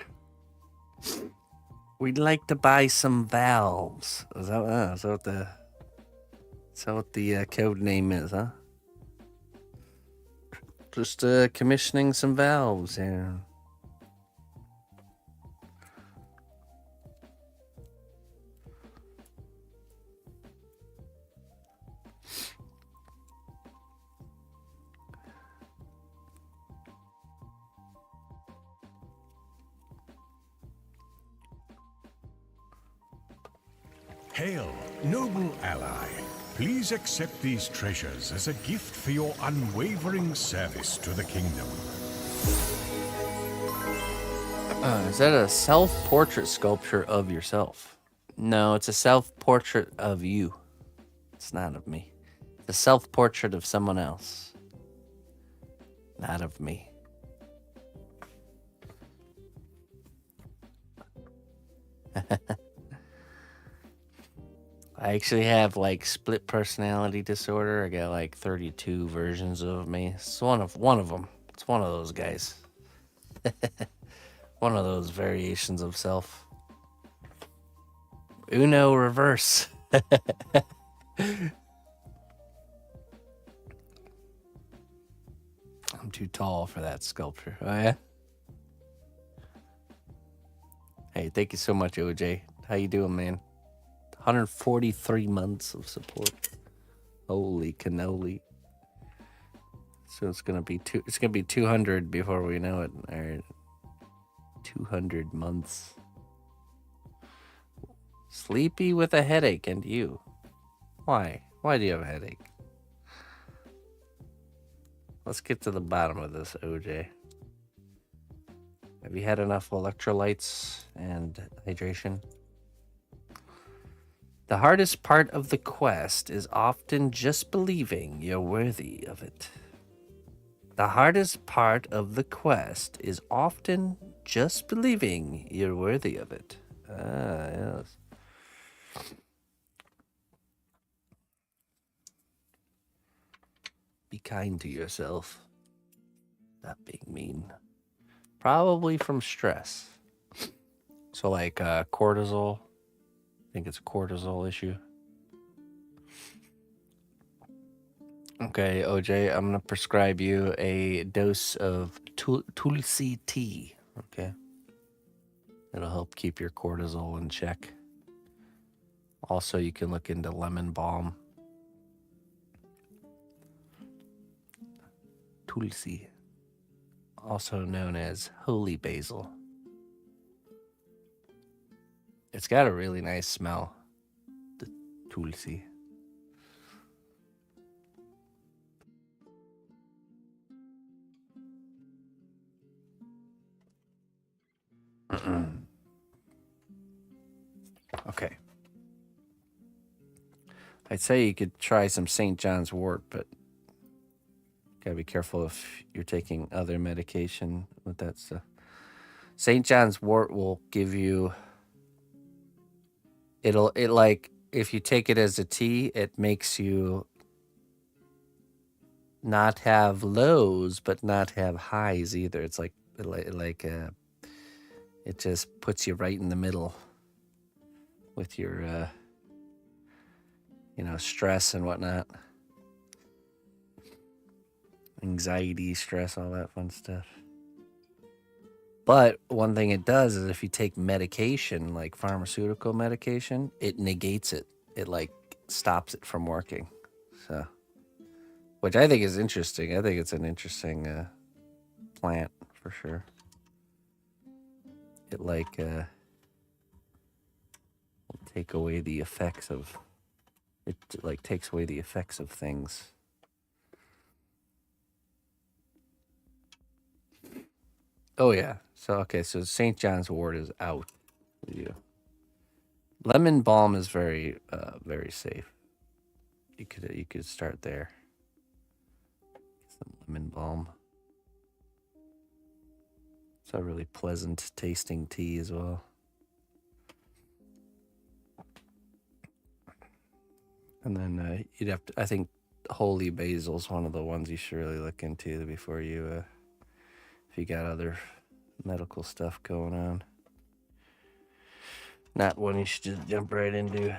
We'd like to buy some valves. Is that what the code name is, huh? Just commissioning some valves, yeah. Hail, noble ally. Please accept these treasures as a gift for your unwavering service to the kingdom. Is that a self-portrait sculpture of yourself? No, it's a self-portrait of you. It's not of me. It's a self-portrait of someone else. Not of me. I actually have like split personality disorder. I got like 32 versions of me. It's one of them. It's one of those guys. One of those variations of self. Uno reverse. I'm too tall for that sculpture. Oh yeah. Hey, thank you so much, OJ. How you doing, man? 143 months of support. Holy cannoli. So it's gonna be 200 before we know it. All right. 200 months. Sleepy with a headache, and you. Why? Why do you have a headache? Let's get to the bottom of this, OJ. Have you had enough electrolytes and hydration? The hardest part of the quest is often just believing you're worthy of it. The hardest part of the quest is often just believing you're worthy of it. Ah, yes. Be kind to yourself. Not being mean. Probably from stress. So like cortisol. I think it's a cortisol issue. Okay, OJ, I'm going to prescribe you a dose of tulsi tea. Okay. It'll help keep your cortisol in check. Also, you can look into lemon balm. Tulsi, also known as holy basil. It's got a really nice smell, the tulsi. Okay. I'd say you could try some St. John's wort, but gotta be careful if you're taking other medication with that stuff. St. John's wort will give you... It like, if you take it as a tea, it makes you not have lows, but not have highs either. It's like it just puts you right in the middle with your, stress and whatnot. Anxiety, stress, all that fun stuff. But one thing it does is if you take medication, like pharmaceutical medication, it negates it. It like stops it from working. So which I think is interesting. I think it's an interesting plant for sure. It like will take away the effects of it. Like takes away the effects of things. Oh yeah. So okay. So St. John's Wort is out. Yeah. Lemon balm is very safe. You could start there. Some lemon balm. It's a really pleasant tasting tea as well. And then you'd have to. I think holy basil is one of the ones you should really look into before you, if you got other medical stuff going on. Not one you should just jump right into.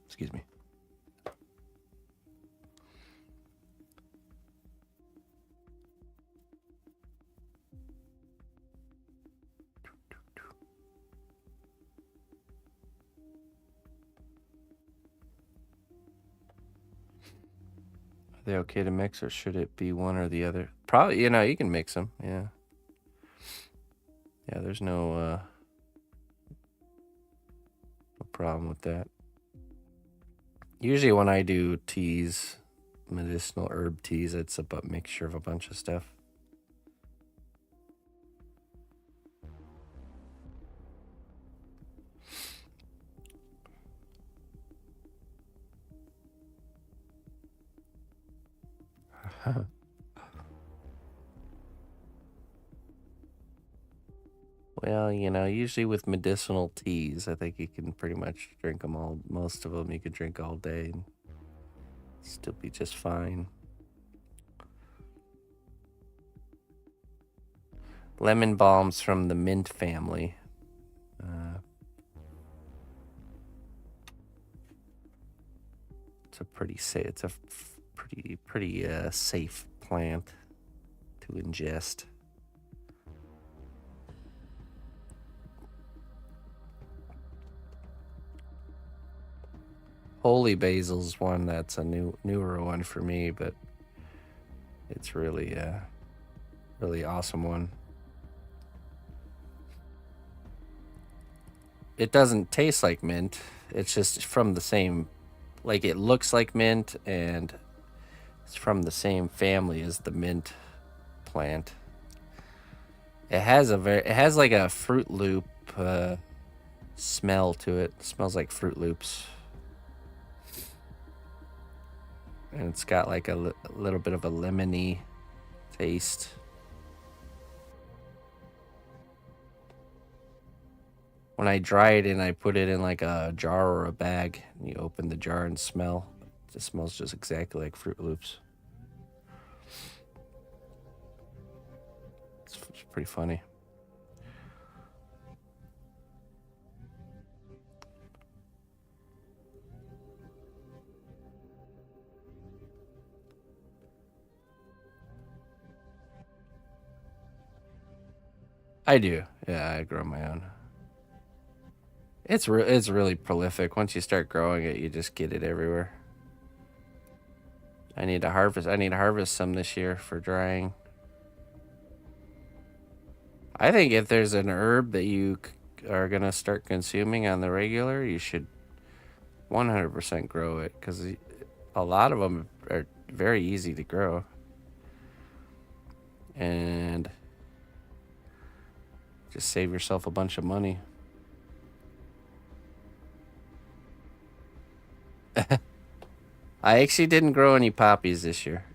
Excuse me. Are they okay to mix, or should it be one or the other? Probably, you can mix them. Yeah. Yeah, there's no problem with that. Usually when I do teas, medicinal herb teas, it's a mixture of a bunch of stuff. Well, usually with medicinal teas, I think you can pretty much drink them all. Most of them you could drink all day and still be just fine. Lemon balm's from the mint family. It's a pretty safe plant to ingest. Holy basil's one that's a newer one for me, but it's really awesome one. It doesn't taste like mint. It's just from the same, like it looks like mint, and it's from the same family as the mint plant. It has like a Fruit Loop smell to it. It smells like Fruit Loops. And it's got like a little bit of a lemony taste. When I dry it and I put it in like a jar or a bag, and you open the jar and smell, it smells just exactly like Fruit Loops. It's pretty funny. I do. Yeah, I grow my own. It's really prolific. Once you start growing it, you just get it everywhere. I need to harvest some this year for drying. I think if there's an herb that you are going to start consuming on the regular, you should 100% grow it, because a lot of them are very easy to grow. And just save yourself a bunch of money. I actually didn't grow any poppies this year.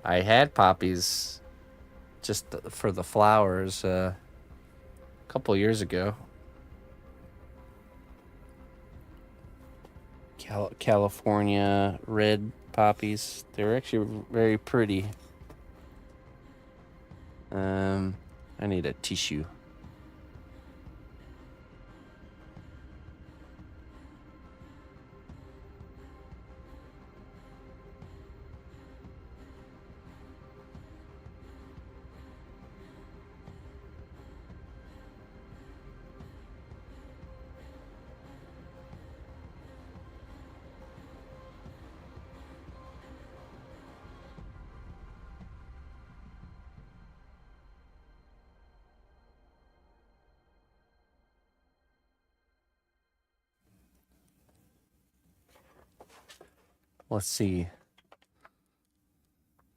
I had poppies just for the flowers a couple years ago. California red poppies. They were actually very pretty. I need a tissue. Let's see.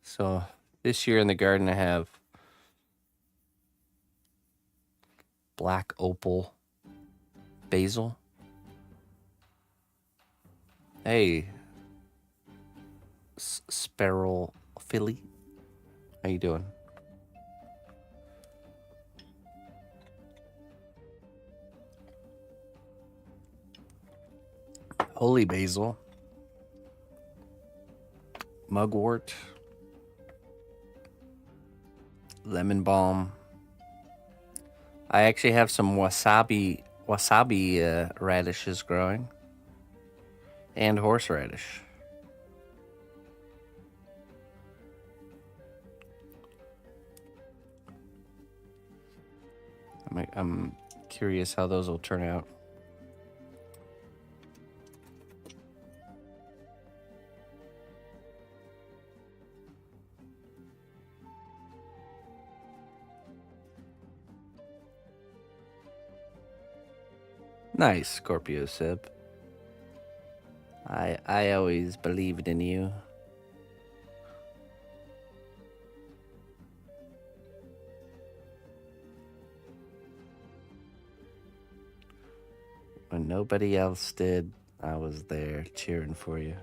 So this year in the garden I have black opal basil. Hey, sparrow Philly. How you doing? Holy basil. Mugwort. Lemon balm. I actually have some wasabi radishes growing. And horseradish. I'm curious how those will turn out. Nice, Scorpio Sib. I always believed in you. When nobody else did, I was there cheering for you.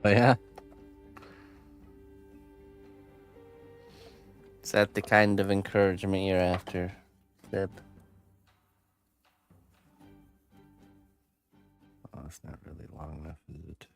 Oh, yeah? Is that the kind of encouragement you're after, Sib? Oh, it's not really long enough, is it?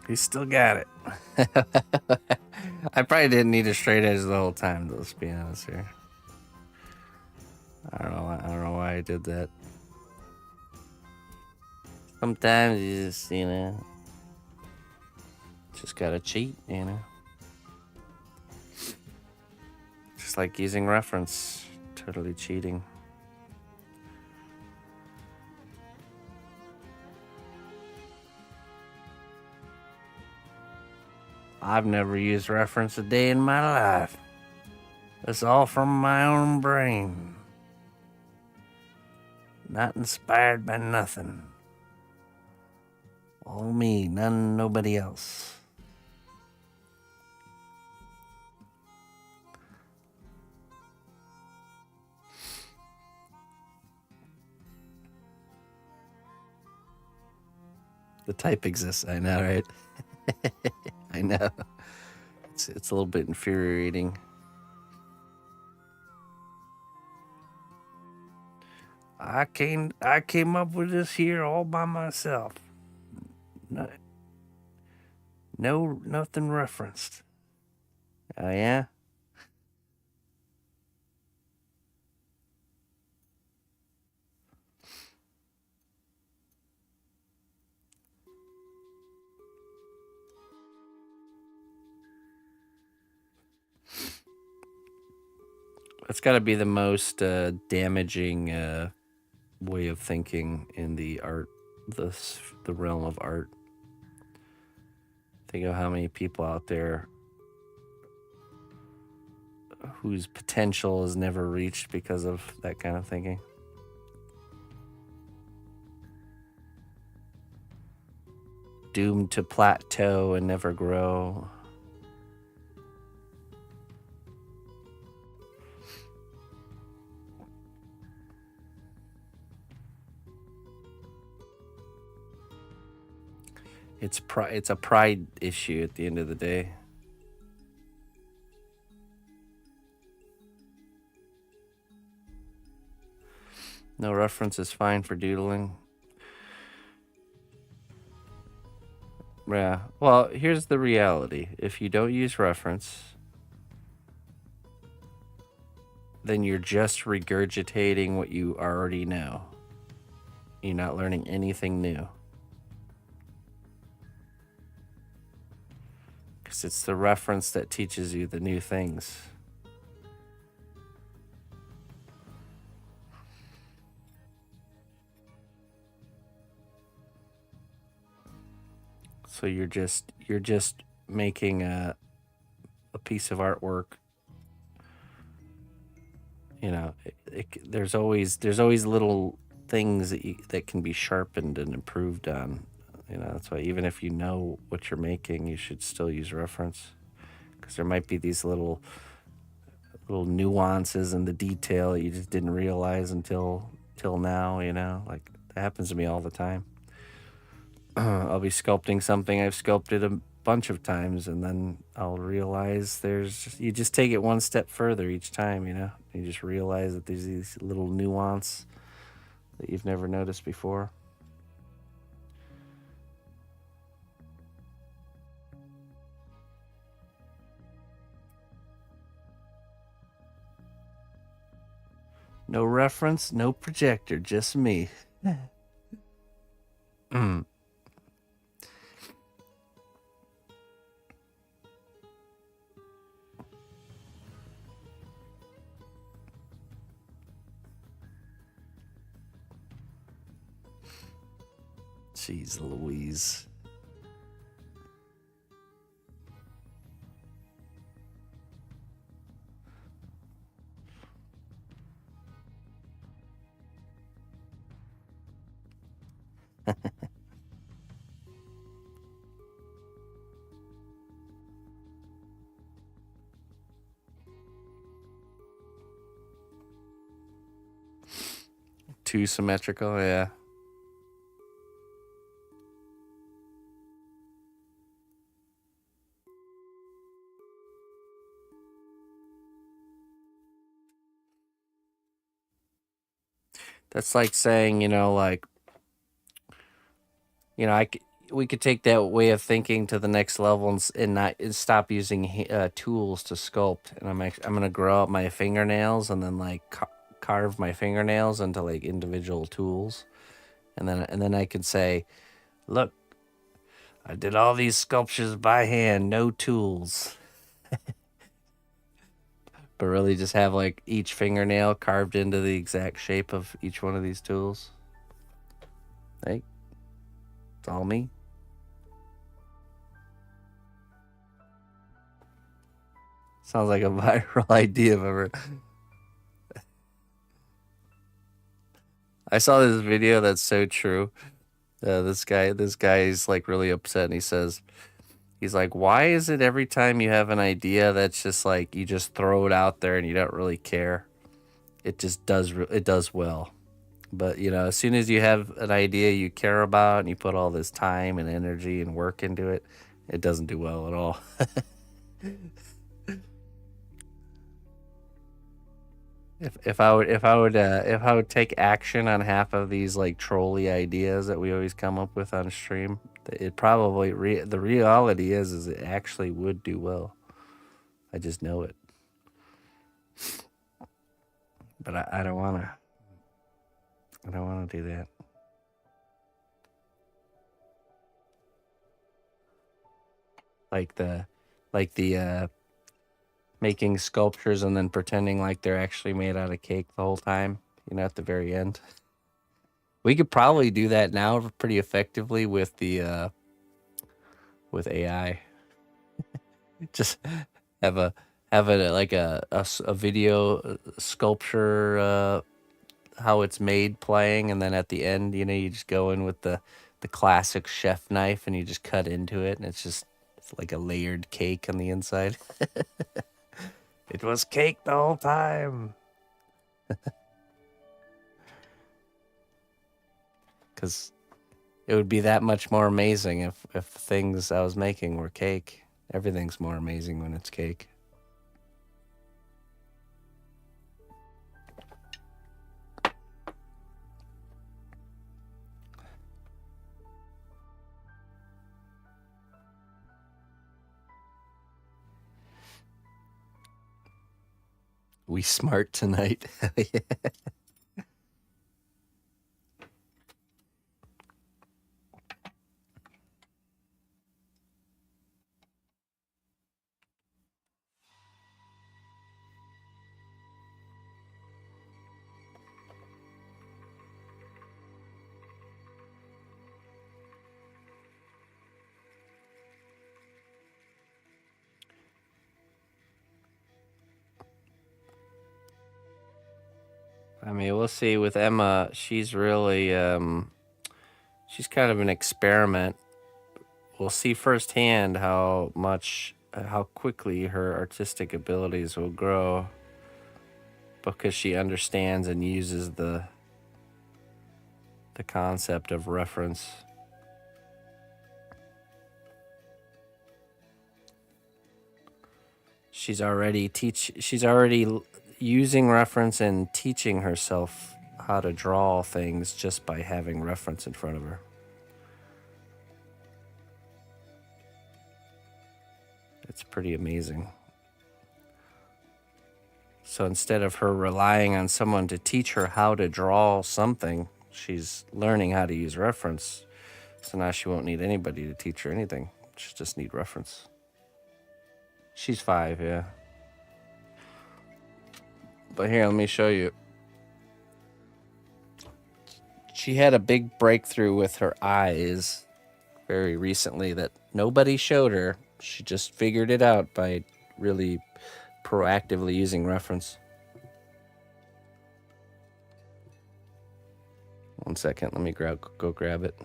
He still got it. I probably didn't need a straight edge the whole time, though, let's be honest here. I don't know why I did that. Sometimes you just, just gotta cheat, Just like using reference. Totally cheating. I've never used reference a day in my life. It's all from my own brain. Not inspired by nothing. All me, nobody else. The type exists, I know, right? I know. It's a little bit infuriating. I came up with this here all by myself. Nothing referenced. Oh yeah? That's got to be the most damaging way of thinking in the art, the realm of art. Think of how many people out there whose potential is never reached because of that kind of thinking. Doomed to plateau and never grow. It's a pride issue at the end of the day. No reference is fine for doodling. Yeah. Well, here's the reality. If you don't use reference, then you're just regurgitating what you already know. You're not learning anything new. Because it's the reference that teaches you the new things. So you're just making a piece of artwork. There's always little things that can be sharpened and improved on. That's why even if you know what you're making, you should still use reference, because there might be these little nuances in the detail that you just didn't realize until now. Like that happens to me all the time. I'll be sculpting something I've sculpted a bunch of times, and then I'll realize you just take it one step further each time. You just realize that there's these little nuance that you've never noticed before. No reference, no projector, just me. Jeez Louise. Too symmetrical, yeah. That's like saying, we could take that way of thinking to the next level and not and stop using tools to sculpt. And I'm gonna grow out my fingernails and then like carve my fingernails into like individual tools, and then I can say, look, I did all these sculptures by hand, no tools. But really just have like each fingernail carved into the exact shape of each one of these tools. Hey, it's all me. Sounds like a viral idea if ever. I saw this video that's so true. This guy is like really upset, and he's like, why is it every time you have an idea that's just like you just throw it out there and you don't really care? It just does it does well. But you know, as soon as you have an idea you care about and you put all this time and energy and work into it, it doesn't do well at all. If I would take action on half of these like trolly ideas that we always come up with on stream, it probably the reality is it actually would do well. I just know it, but I don't wanna. I don't want to do that. Like the making sculptures and then pretending like they're actually made out of cake the whole time. You know, at the very end. We could probably do that now pretty effectively with the with AI. Just have a like a video sculpture how it's made playing, and then at the end, you know, you just go in with the classic chef knife and you just cut into it, and it's like a layered cake on the inside. It was cake the whole time. Because it would be that much more amazing if things I was making were cake. Everything's more amazing when it's cake. We smart tonight. I mean, we'll see with Emma. She's really, she's kind of an experiment. We'll see firsthand how quickly her artistic abilities will grow because she understands and uses the concept of reference. She's already using reference and teaching herself how to draw things just by having reference in front of her. It's pretty amazing. So instead of her relying on someone to teach her how to draw something, she's learning how to use reference. So now she won't need anybody to teach her anything. She'll just need reference. She's 5, yeah. But here, let me show you. She had a big breakthrough with her eyes very recently that nobody showed her. She just figured it out by really proactively using reference. One second, let me go grab it.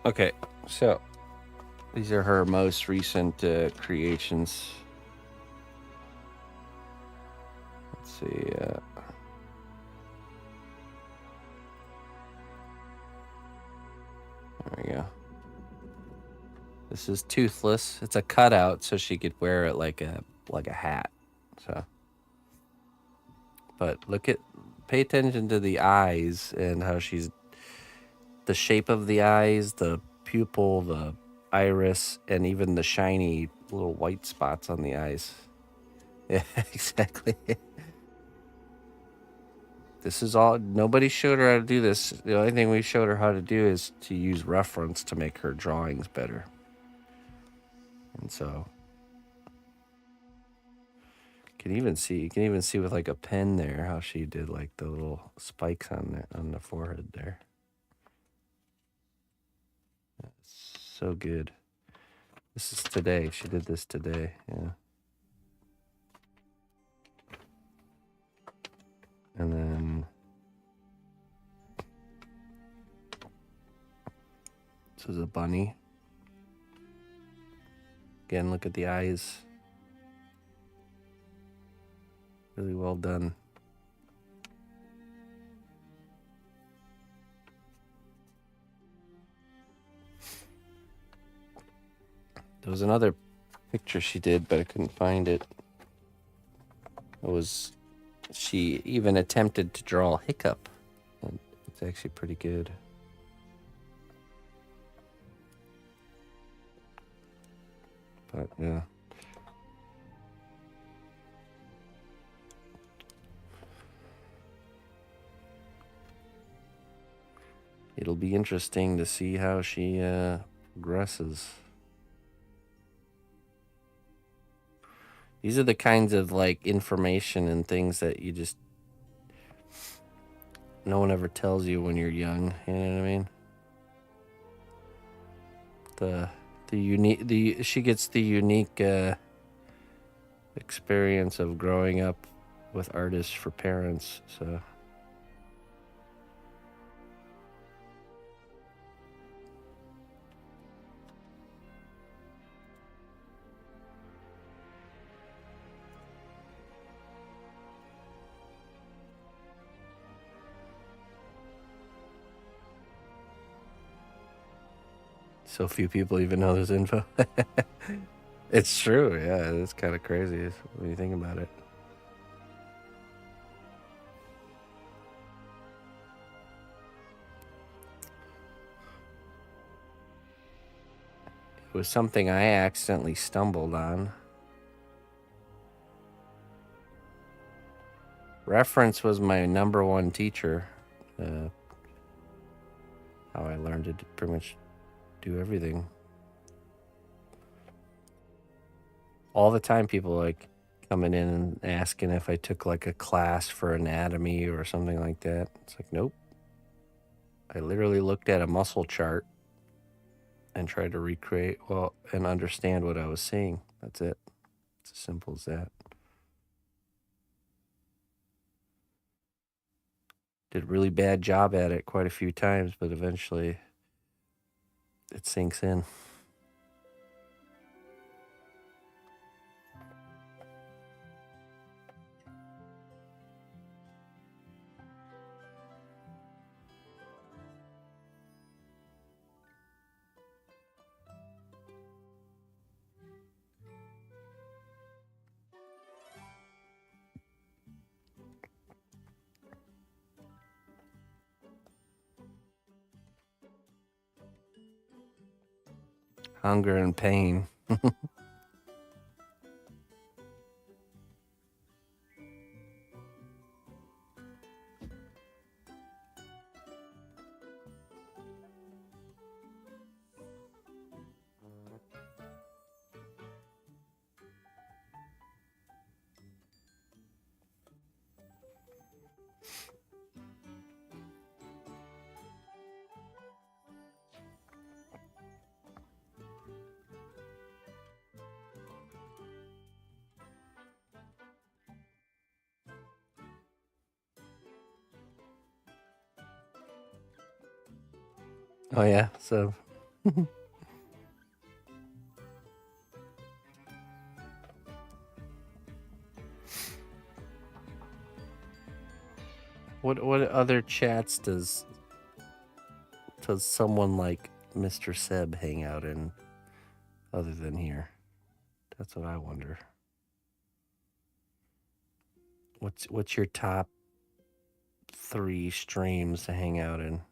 Okay, so these are her most recent creations. Let's see. There we go. This is toothless. It's a cutout, so she could wear it like a hat. So, but pay attention to the eyes and how the shape of the eyes, the pupil, the iris, and even the shiny little white spots on the eyes. Yeah, exactly. This is all, nobody showed her how to do this. The only thing we showed her how to do is to use reference to make her drawings better. And so you can even see with like a pen there how she did like the little spikes on the forehead there. That's so good. This is today. She did this today. Yeah. And then this is a bunny. Again, look at the eyes. Really well done. There was another picture she did, but I couldn't find it. She even attempted to draw a hiccup. And it's actually pretty good. But yeah. It'll be interesting to see how she progresses. These are the kinds of like information and things that no one ever tells you when you're young. You know what I mean? She gets the unique experience of growing up with artists for parents. So. So few people even know this info. It's true, yeah. It's kind of crazy when you think about it. It was something I accidentally stumbled on. Reference was my number one teacher. How I learned to pretty much do everything. All the time people like coming in and asking if I took like a class for anatomy or something like that. It's like, nope. I literally looked at a muscle chart and tried to recreate and understand what I was seeing. That's it. It's as simple as that. Did a really bad job at it quite a few times, but eventually it sinks in. Hunger and pain. Oh yeah, so What other chats does someone like Mr. Seb hang out in other than here? That's what I wonder. What's your top 3 streams to hang out in?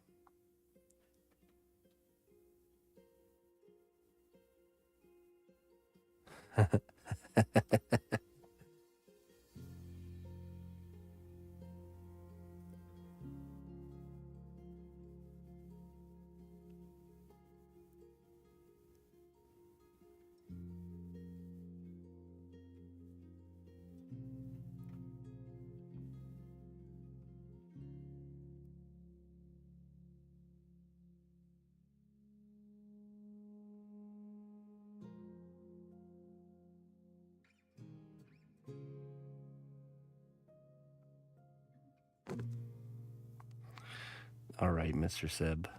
All right, Mr. Seb.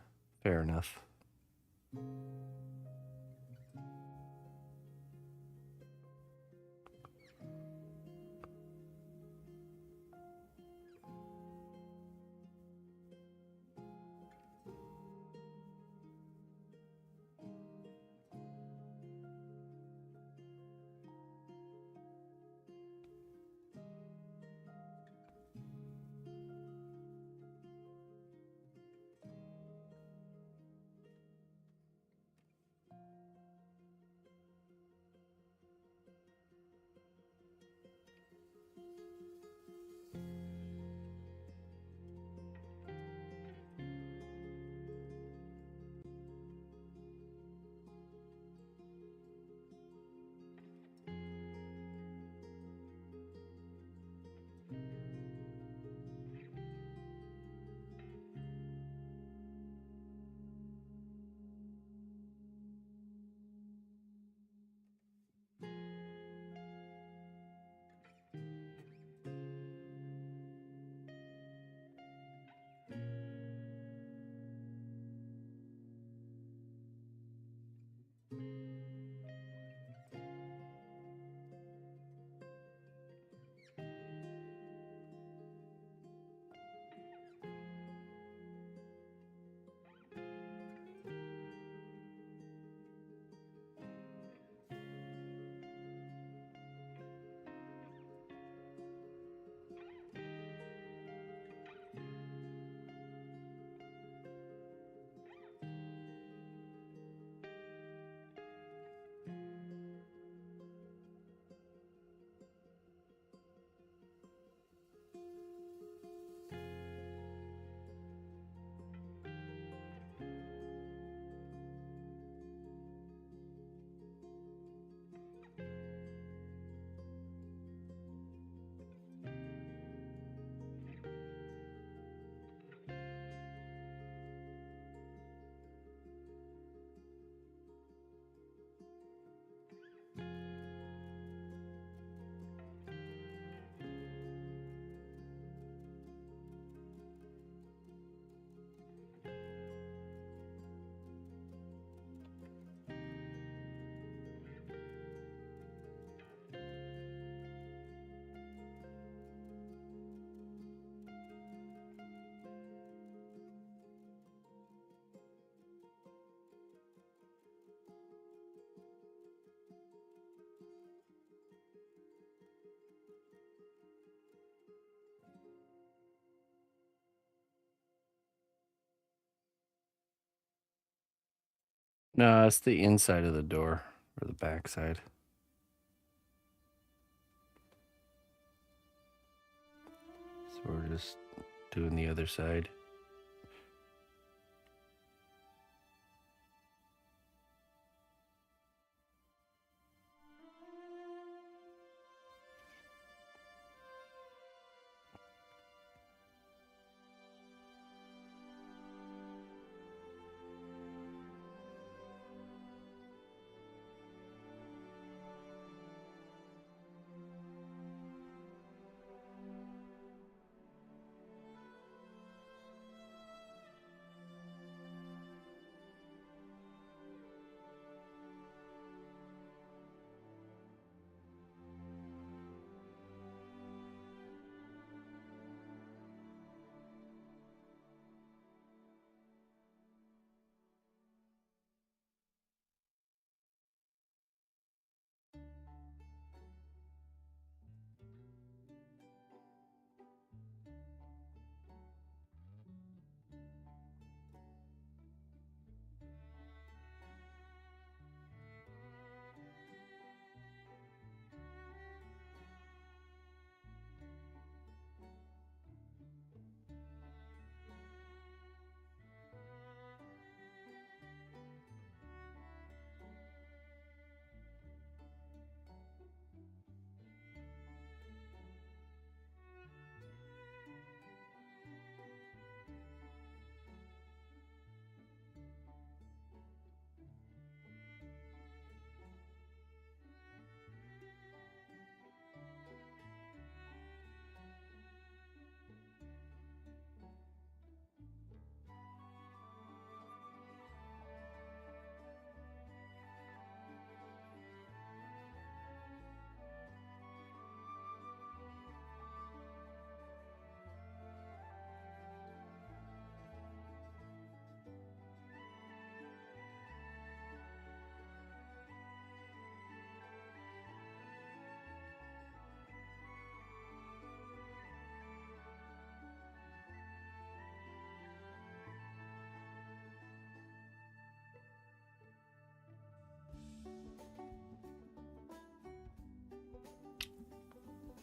Fair enough. No, it's the inside of the door or the back side. So we're just doing the other side.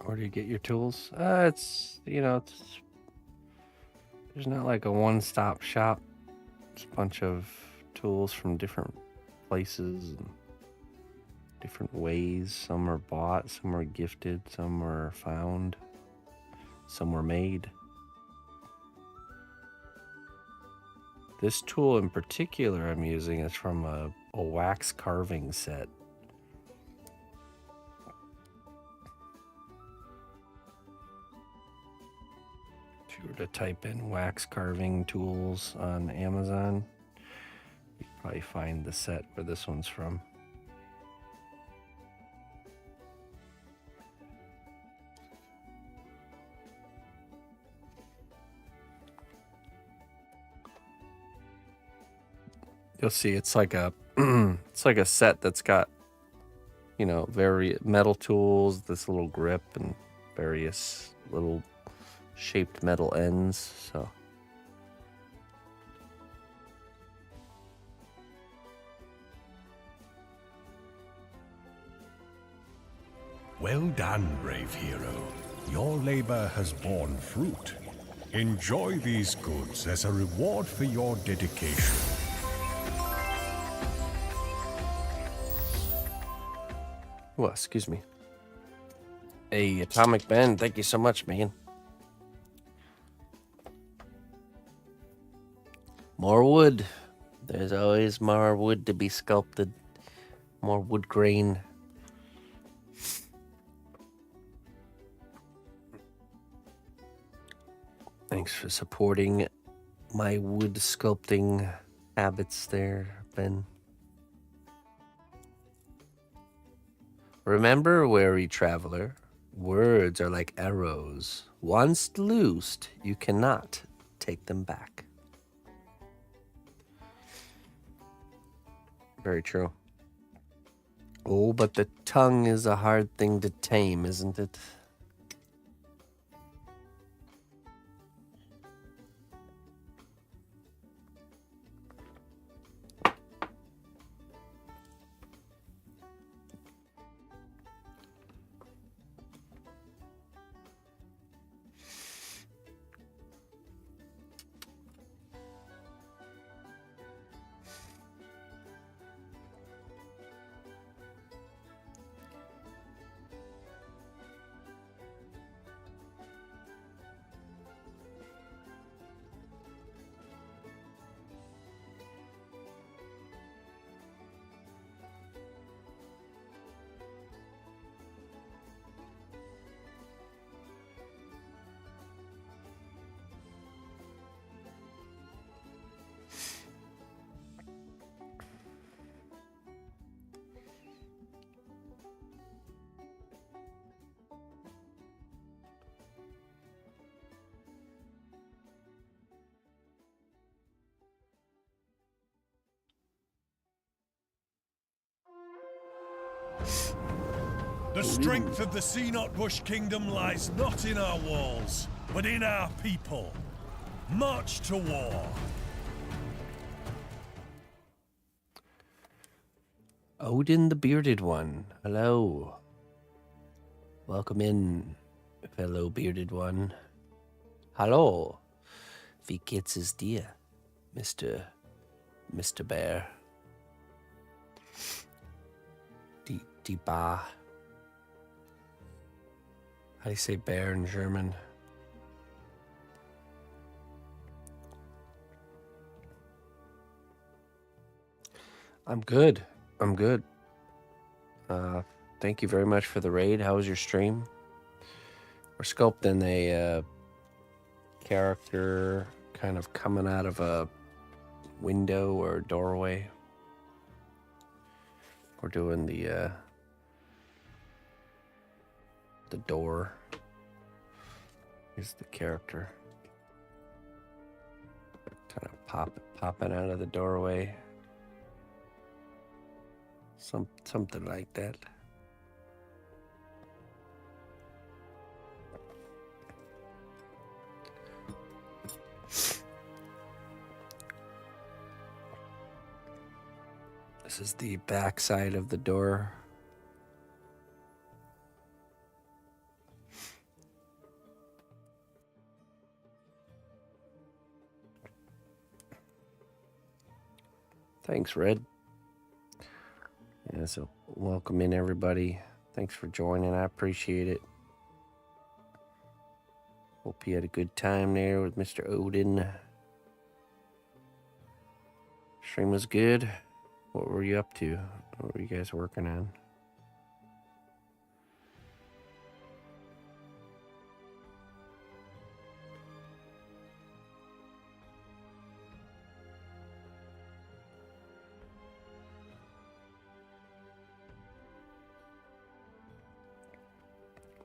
Where do you get your tools? It's, there's not like a one-stop shop. It's a bunch of tools from different places and different ways. Some are bought, some are gifted, some are found, some were made. This tool in particular I'm using is from a wax carving set. If you were to type in wax carving tools on Amazon, you'd probably find the set where this one's from. You'll see it's like a it's like a set that's got, very metal tools, this little grip, and various little shaped metal ends. So Well done, brave hero. Your labor has borne fruit. Enjoy these goods as a reward for your dedication. oh, excuse me. Hey, Atomic Ben, thank you so much, man. More wood. There's always more wood to be sculpted. More wood grain. Thanks for supporting my wood sculpting habits there, Ben. Remember, wary traveler, words are like arrows. Once loosed, you cannot take them back. Very true. Oh, but the tongue is a hard thing to tame, isn't it? The strength of the cnotbusch kingdom lies not in our walls, but in our people. March to war. Odin the Bearded One. Hello. Welcome in, fellow Bearded One. Hallo. Wie geht's es dir, Mr. Bear? Die Bar. How do you say bear in German? I'm good. Thank you very much for the raid. How was your stream? We're sculpting a character kind of coming out of a window or doorway. We're doing the door. Here's the character. Kind of popping out of the doorway. Something like that. This is the back side of the door. Thanks, Red. Yeah, so welcome in, everybody. Thanks for joining. I appreciate it. Hope you had a good time there with Mr. Odin. Stream was good. What were you up to? What were you guys working on?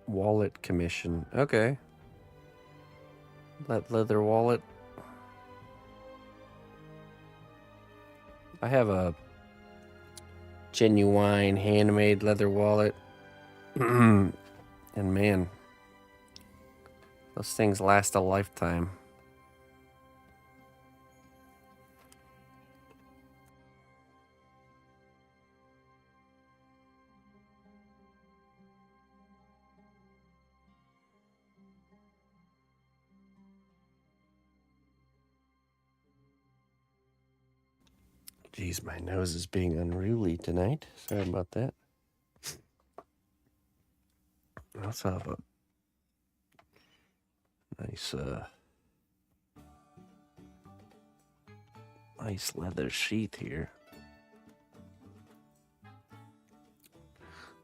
Wallet commission. Okay. That leather wallet. I have a genuine handmade leather wallet. And man, those things last a lifetime. Jeez, my nose is being unruly tonight. Sorry about that. I also have a nice, nice leather sheath here.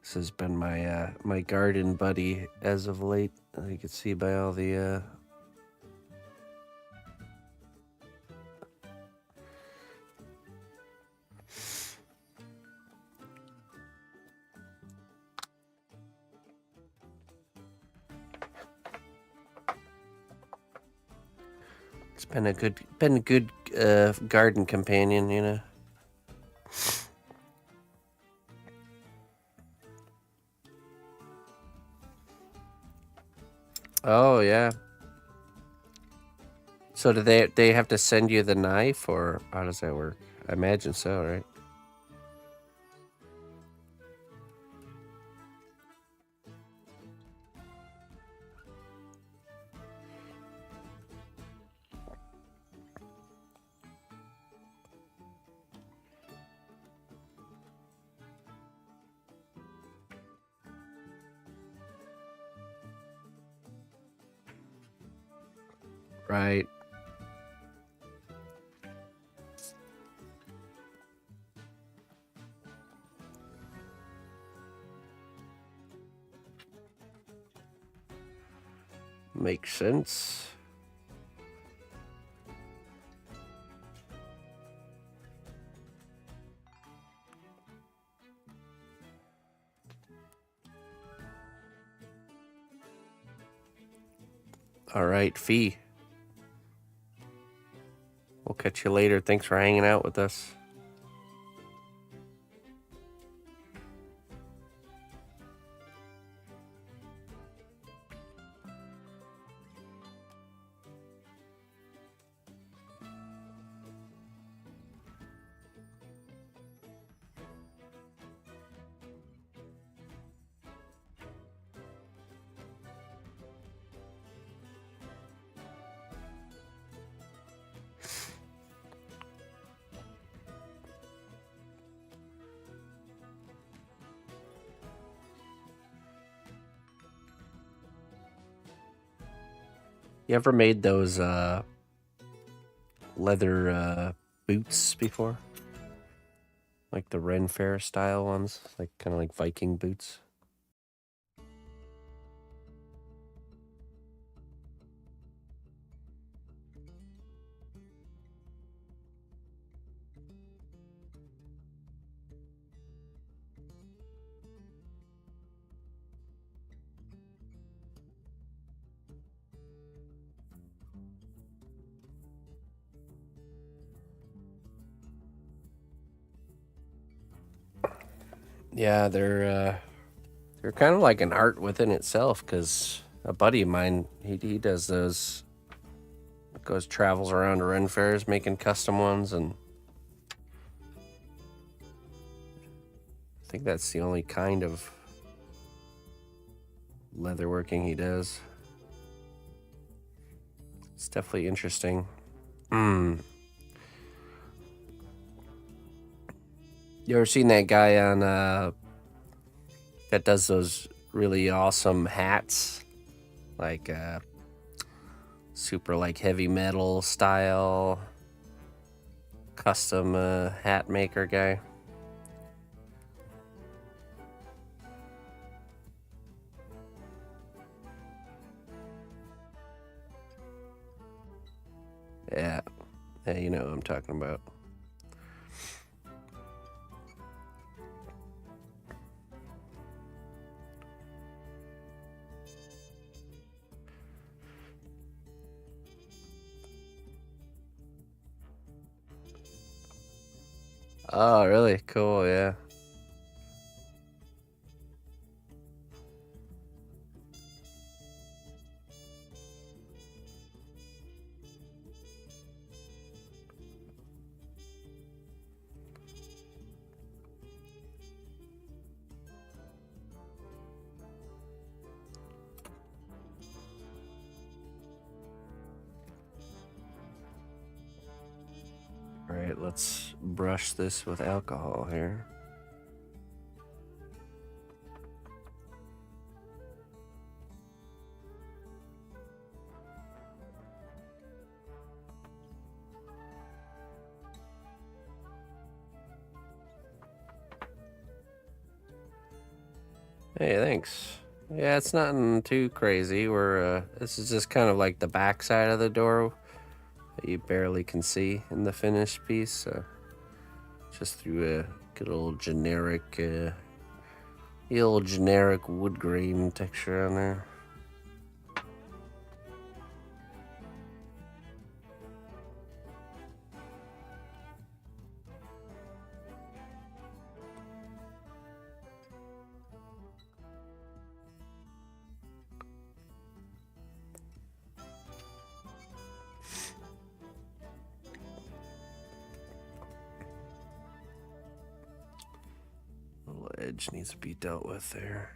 This has been my my garden buddy as of late. As you can see by all the it's been a good garden companion, you know. Oh yeah. So do they have to send you the knife, or how does that work? I imagine so, right? Right. Makes sense. All right, Fee. We'll catch you later. Thanks for hanging out with us. You ever made those leather boots before? Like the Ren Fair style ones, like kind of like Viking boots. Yeah, they're kind of like an art within itself, because a buddy of mine, he does those, travels around to Ren fairs making custom ones, and I think that's the only kind of leatherworking he does. It's definitely interesting. You ever seen that guy on that does those really awesome hats? Like super like heavy metal style custom hat maker guy. Yeah. Yeah, you know what I'm talking about. Oh, really? Cool, yeah. All right, let's brush this with alcohol here. Hey, thanks. Yeah, it's nothing too crazy. We're this is just kind of like the back side of the door that you barely can see in the finished piece. So just threw a good old generic wood grain texture on there. Little edge needs to be dealt with there.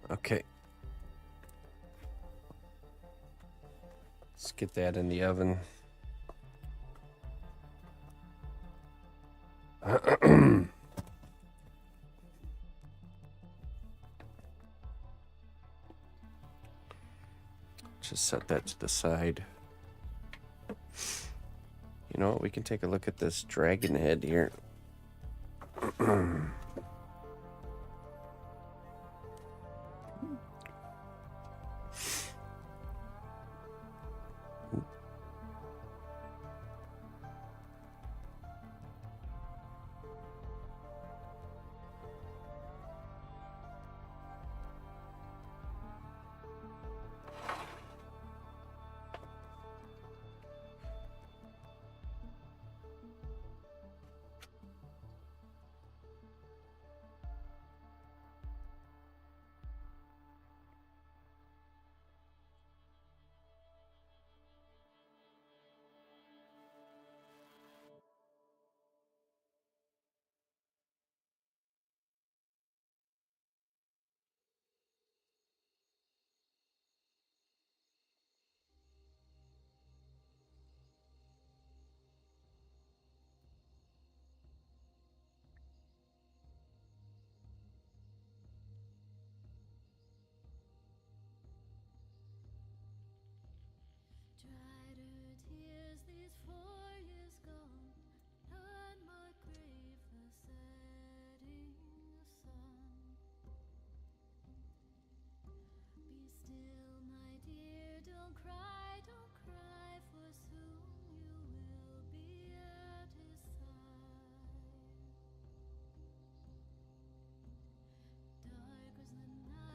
Okay. Let's get that in the oven. Just set that to the side. You know what? We can take a look at this dragon head here.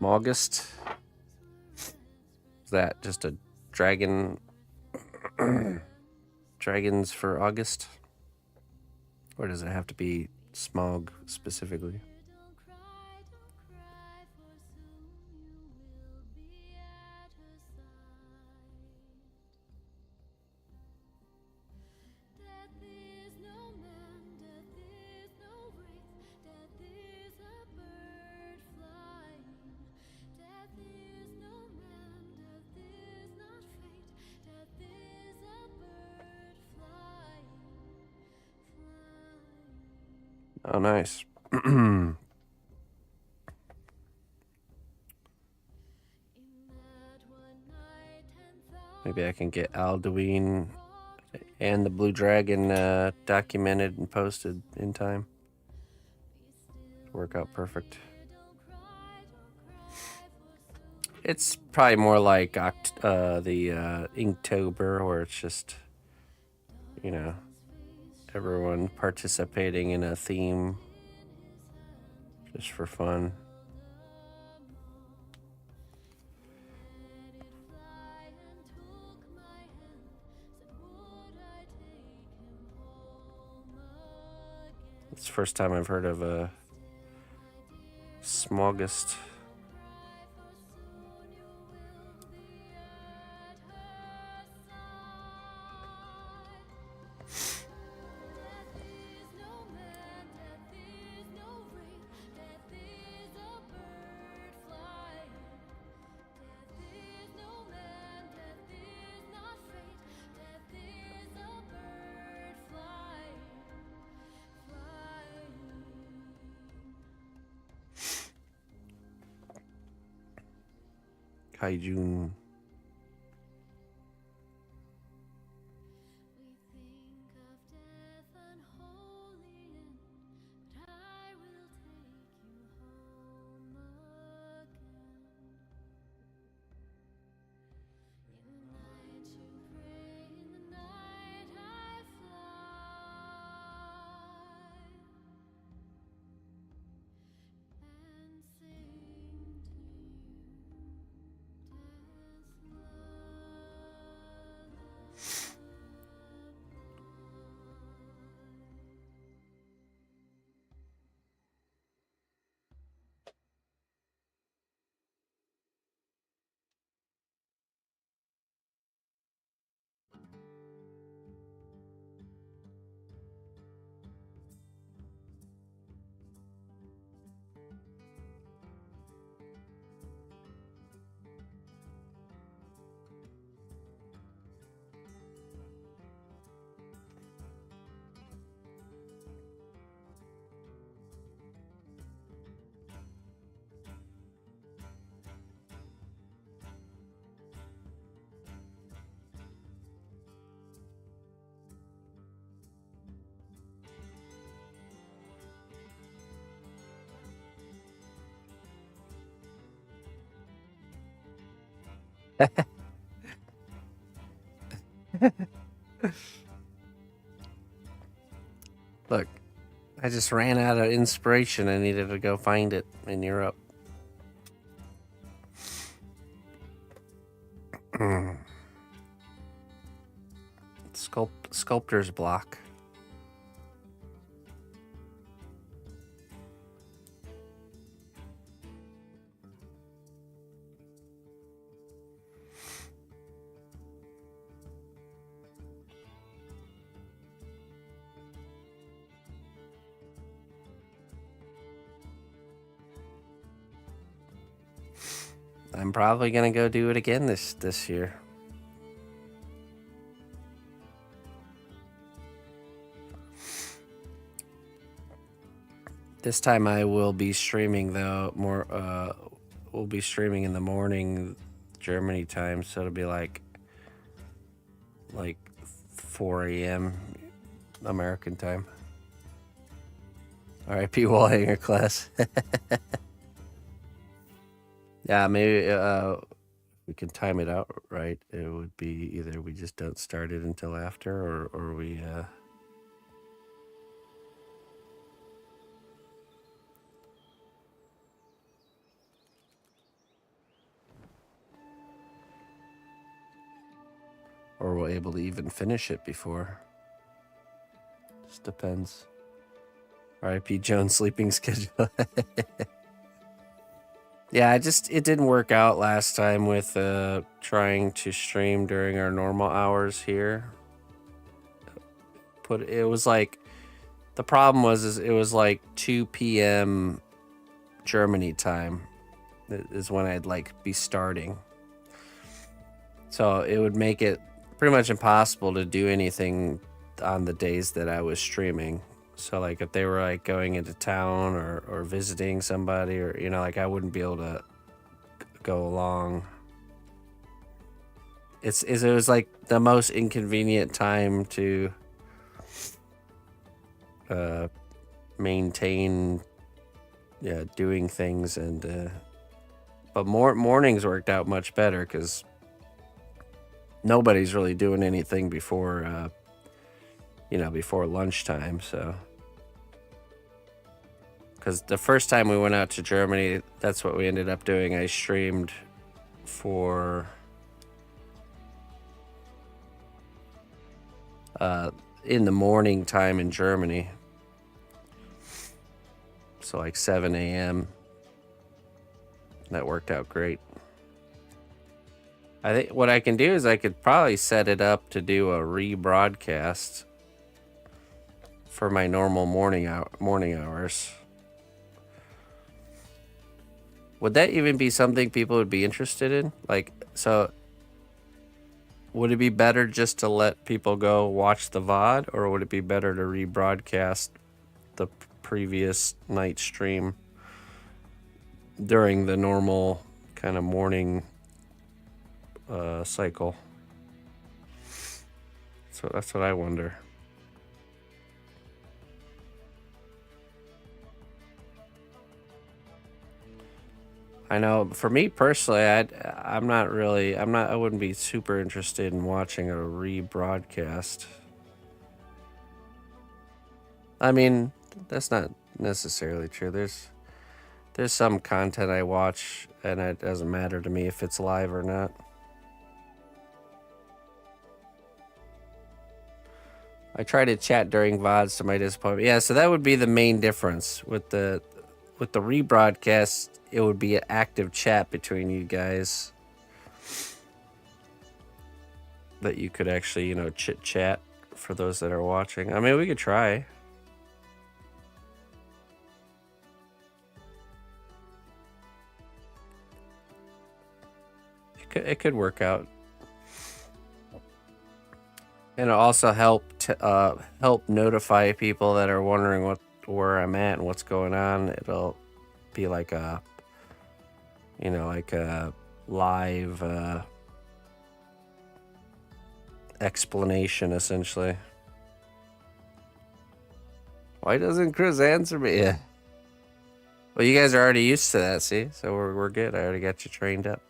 August. Is that just a dragon? Dragons for August? Or does it have to be smog specifically? Don't cry, for soon you will be at her side. Death is no man, death is no wraith, death is a bird flying. Death is no man, death is not fate, death is a bird flying. Oh, nice. In that one night, 10,000 Maybe I can get Alduin and the Blue Dragon documented and posted in time. Work out perfect. It's probably more like the Inktober, where it's just, you know, everyone participating in a theme just for fun. It's the first time I've heard of a Smogist. Kaijun. We think of death unholy end, but I will take you home again. In the night you pray, in the night I fly and sing to you. Look, I just ran out of inspiration. I needed to go find it in Europe. Sculptor's block. I'm probably gonna go do it again this year. This time I will be streaming though. We'll be streaming in the morning, Germany time, so it'll be like 4 a.m. American time. R.I.P. Wallhanger class. Yeah, maybe we can time it out right. It would be either we just don't start it until after, or we or we're able to even finish it before. Just depends. R.I.P. Jones' sleeping schedule. Yeah, it didn't work out last time with trying to stream during our normal hours here. It was like, the problem was it was like 2 p.m. Germany time is when I'd like be starting. So it would make it pretty much impossible to do anything on the days that I was streaming. So like if they were like going into town or visiting somebody, or you know, like I wouldn't be able to go along. It was like the most inconvenient time to maintain doing things, and but mornings worked out much better because nobody's really doing anything before before lunchtime. So because the first time we went out to Germany, that's what we ended up doing. I streamed for in the morning time in Germany, so like 7 a.m. That worked out great. I think what I can do is I could probably set it up to do a rebroadcast for my normal morning hours. Would that even be something people would be interested in? Like, so would it be better just to let people go watch the VOD, or would it be better to rebroadcast the previous night stream during the normal kind of morning cycle? So that's what I wonder. I know for me personally, I wouldn't be super interested in watching a rebroadcast. I mean, that's not necessarily true. There's some content I watch and it doesn't matter to me if it's live or not. I try to chat during VODs to my disappointment. Yeah, so that would be the main difference with the rebroadcast. It would be an active chat between you guys that you could actually, chit chat for those that are watching. I mean, we could try. It could work out. And it'll also help notify people that are wondering where I'm at and what's going on. It'll be like a live explanation, essentially. Why doesn't Chris answer me? Yeah. Well, you guys are already used to that, see? So we're good. I already got you trained up.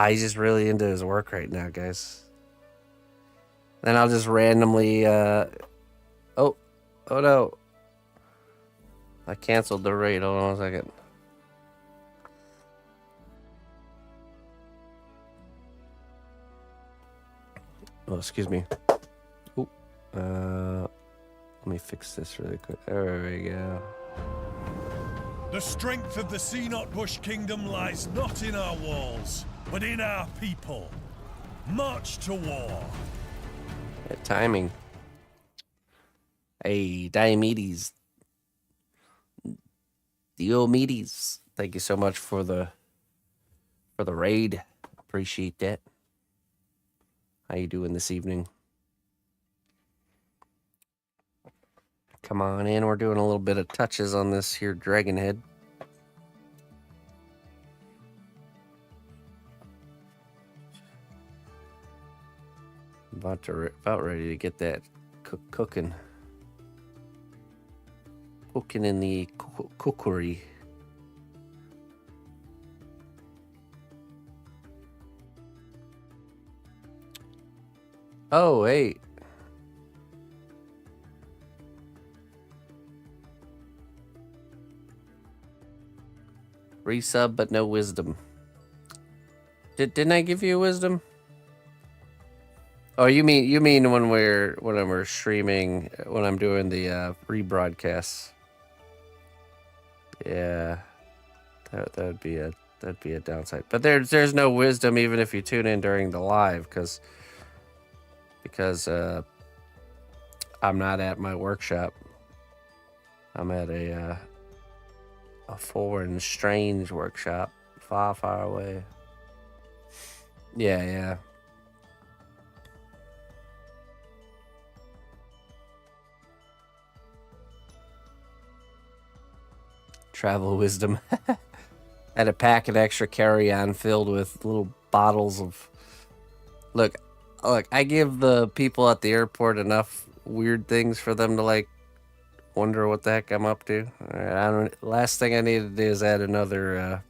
He's just really into his work right now, guys. Then I'll just randomly, oh no. I canceled the raid. Hold on a second. Oh, excuse me. Oh, let me fix this really quick. There we go. The strength of the cnotbusch kingdom lies not in our walls, but in our people. March to war. Timing. Hey, Diomedes. Diomedes. Thank you so much for the raid. Appreciate that. How you doing this evening? Come on in. We're doing a little bit of touches on this here dragon head. About ready to get that cooking in the cookery. Oh, hey. Resub, but no wisdom. Didn't I give you wisdom? Oh, you mean when we're streaming, when I'm doing the rebroadcasts? Yeah, that'd be a downside. But there's no wisdom even if you tune in during the live because I'm not at my workshop. I'm at a foreign, strange workshop, far, far away. Yeah. Travel wisdom. Had a packet extra carry-on filled with little bottles of. Look, I give the people at the airport enough weird things for them to like wonder what the heck I'm up to. I don't. Last thing I need to do is add another.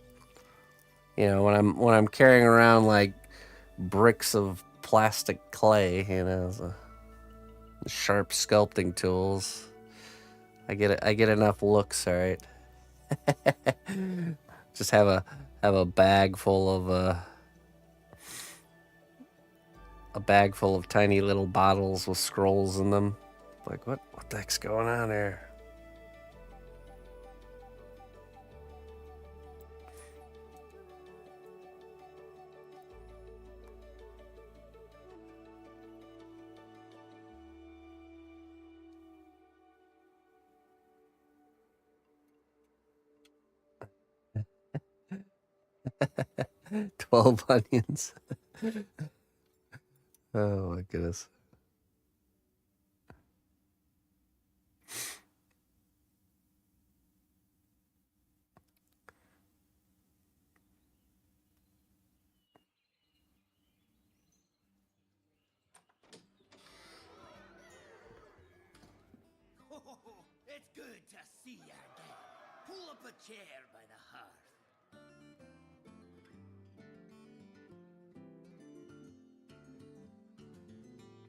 When I'm carrying around like bricks of plastic clay, the sharp sculpting tools. I get enough looks, all right. Just have a bag full of a bag full of tiny little bottles with scrolls in them. Like what the heck's going on here? $12 onions. Oh my goodness. It's good to see you again. Pull up a chair by the hearth.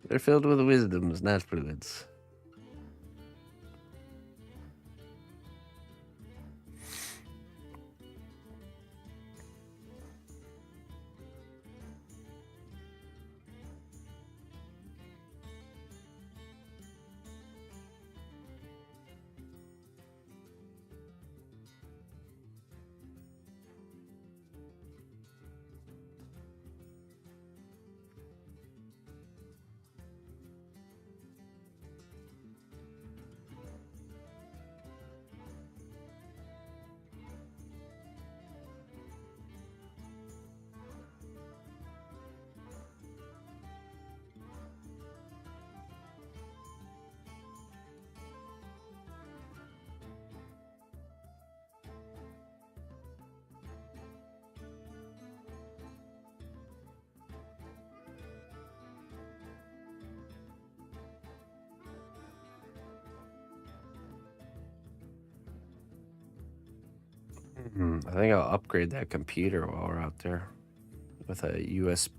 They're filled with wisdoms, not fluids. I think I'll upgrade that computer while we're out there with a USB.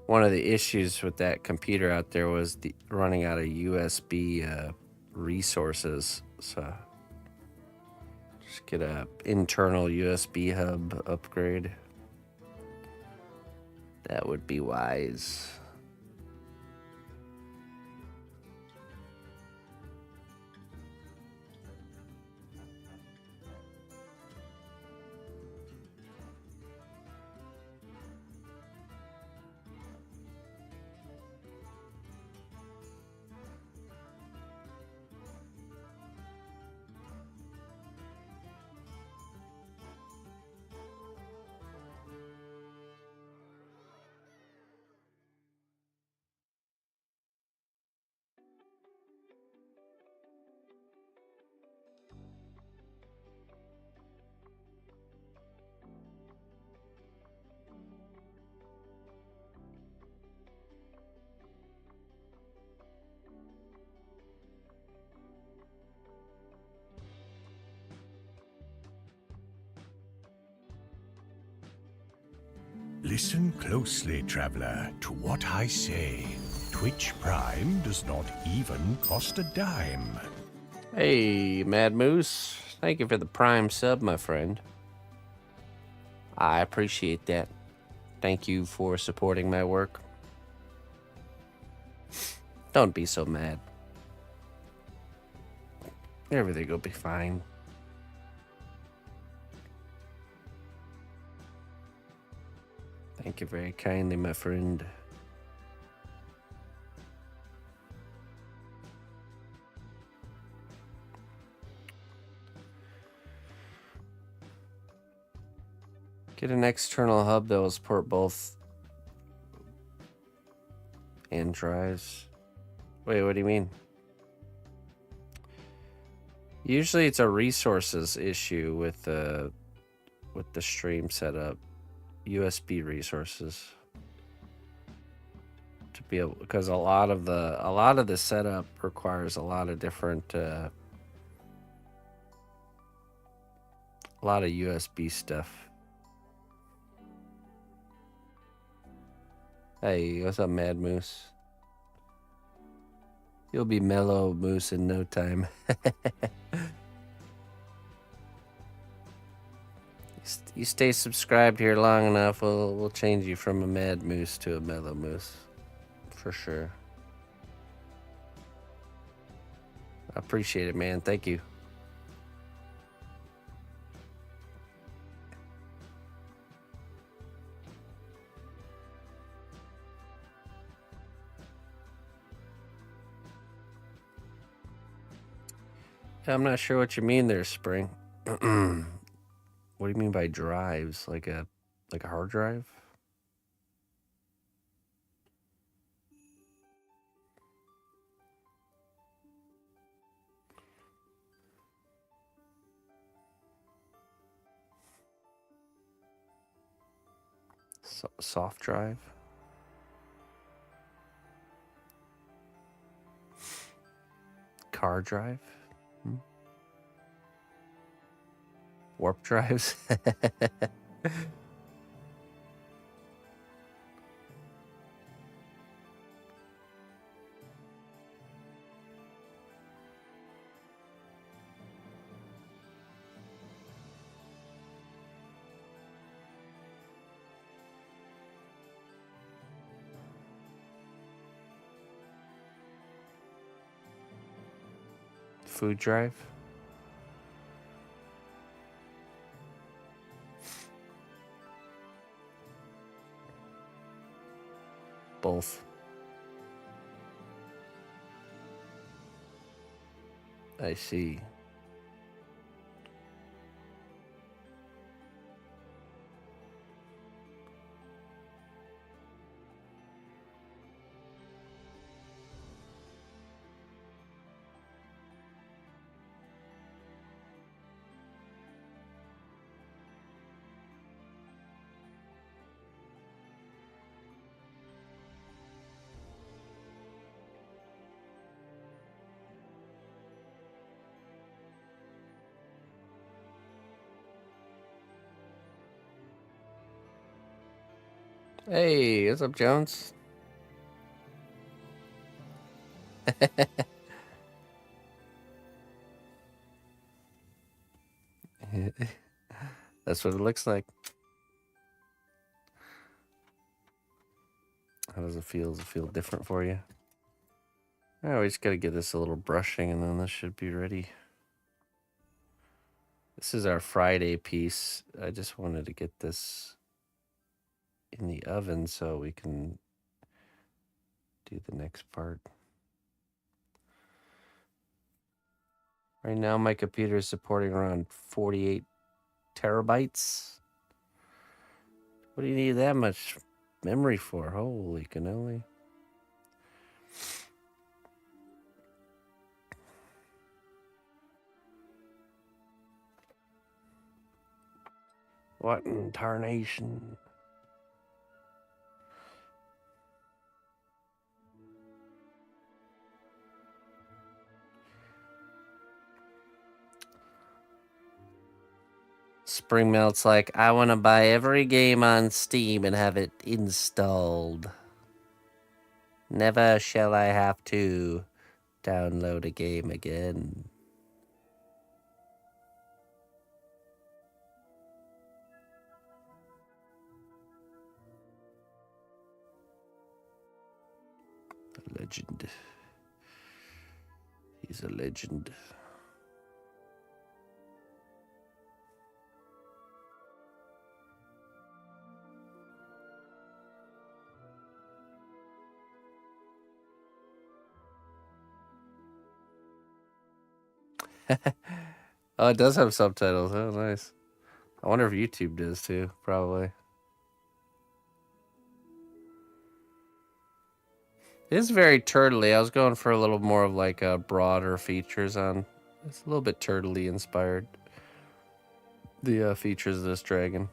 One of the issues with that computer out there was running out of USB resources. So just get a internal USB hub upgrade. That would be wise. Listen closely, traveler, to what I say. Twitch Prime does not even cost a dime. Hey, Mad Moose. Thank you for the Prime sub, my friend. I appreciate that. Thank you for supporting my work. Don't be so mad. Everything will be fine. Thank you very kindly, my friend. Get an external hub that will support both and drives. Wait, what do you mean? Usually it's a resources issue with the stream setup. USB resources. To be able, because a lot of the setup requires a lot of different a lot of USB stuff. Hey, what's up, Mad Moose? You'll be mellow moose in no time. You stay subscribed here long enough, we'll change you from a mad moose to a mellow moose, for sure. I appreciate it, man. Thank you. I'm not sure what you mean there, Spring. What do you mean by drives? Like a hard drive? Soft drive? Car drive? Warp drives? Food drive? Both. I see. Hey, what's up, Jones? That's what it looks like. How does it feel? Does it feel different for you? Oh, we just gotta give this a little brushing and then this should be ready. This is our Friday piece. I just wanted to get this in the oven so we can do the next part. Right now my computer is supporting around 48 terabytes. What do you need that much memory for? Holy cannoli. What in tarnation? Spring Melt's like, I want to buy every game on Steam and have it installed. Never shall I have to download a game again. Legend. He's a legend. Oh, it does have subtitles. Oh, nice. I wonder if YouTube does too. Probably. It is very turtly. I was going for a little more of like a broader features on. It's a little bit turtly inspired. The features of this dragon.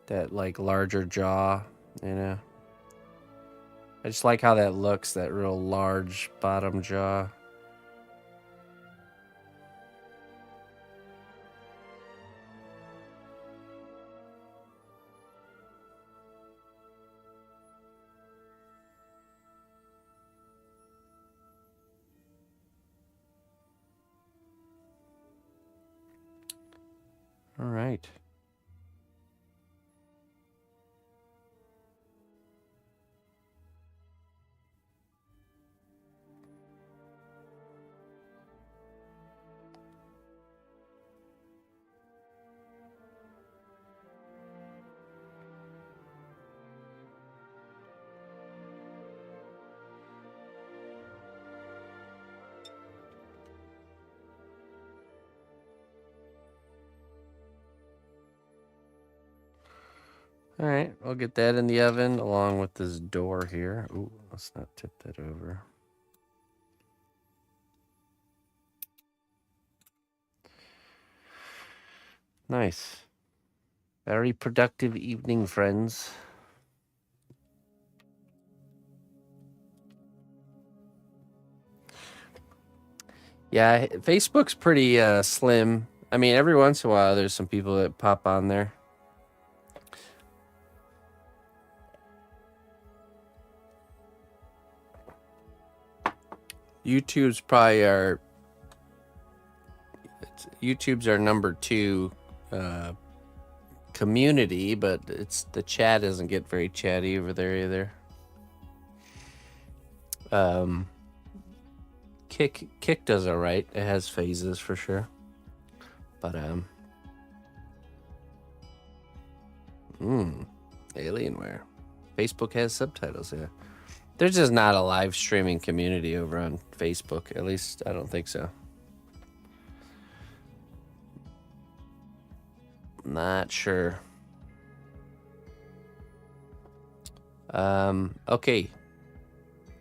That like larger jaw, you know. I just like how that looks. That real large bottom jaw. All right. All right, I'll get that in the oven along with this door here. Ooh, let's not tip that over. Nice. Very productive evening, friends. Yeah, Facebook's pretty slim. I mean, every once in a while, there's some people that pop on there. YouTube's probably YouTube's our number 2 community, but the chat doesn't get very chatty over there either. Kick does alright. It has phases for sure, but Alienware. Facebook has subtitles. Yeah, there's just not a live streaming community over on Facebook. At least I don't think so. Not sure. Okay.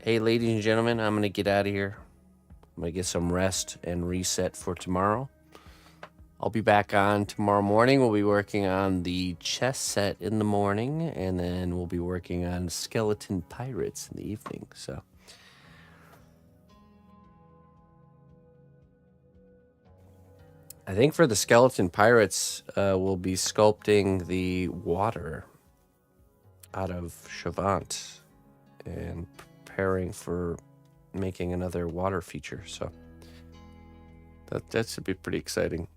Hey, ladies and gentlemen, I'm gonna get out of here. I'm gonna get some rest and reset for tomorrow. I'll be back on tomorrow morning. We'll be working on the chess set in the morning, and then we'll be working on skeleton pirates in the evening. So I think for the skeleton pirates, we'll be sculpting the water out of Shavant and preparing for making another water feature. So that should be pretty exciting.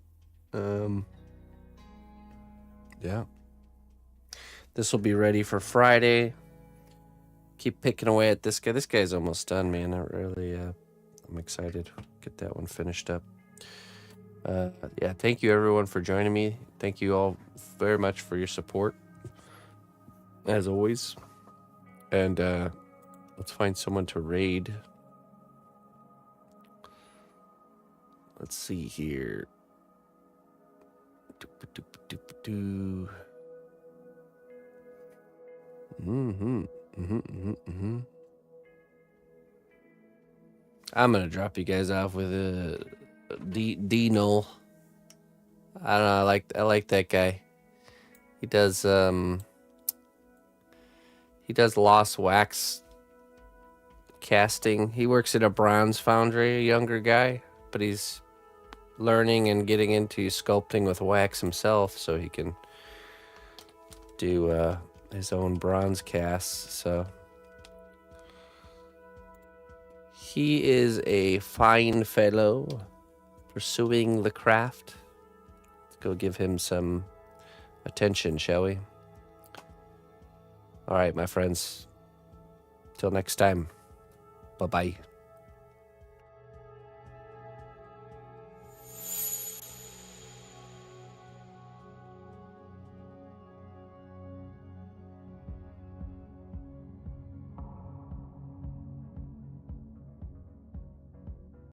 Yeah. This will be ready for Friday. Keep picking away at this guy. This guy's almost done, man. I'm excited. Get that one finished up. Yeah, thank you everyone for joining me. Thank you all very much for your support, as always. And let's find someone to raid. Let's see here. I'm gonna drop you guys off with a D-Null. I don't know. I like that guy. He does lost wax casting. He works at a bronze foundry, a younger guy, but he's learning and getting into sculpting with wax himself so he can do his own bronze casts. So he is a fine fellow pursuing the craft. Let's go give him some attention, shall we? All right, my friends. Till next time. Bye-bye.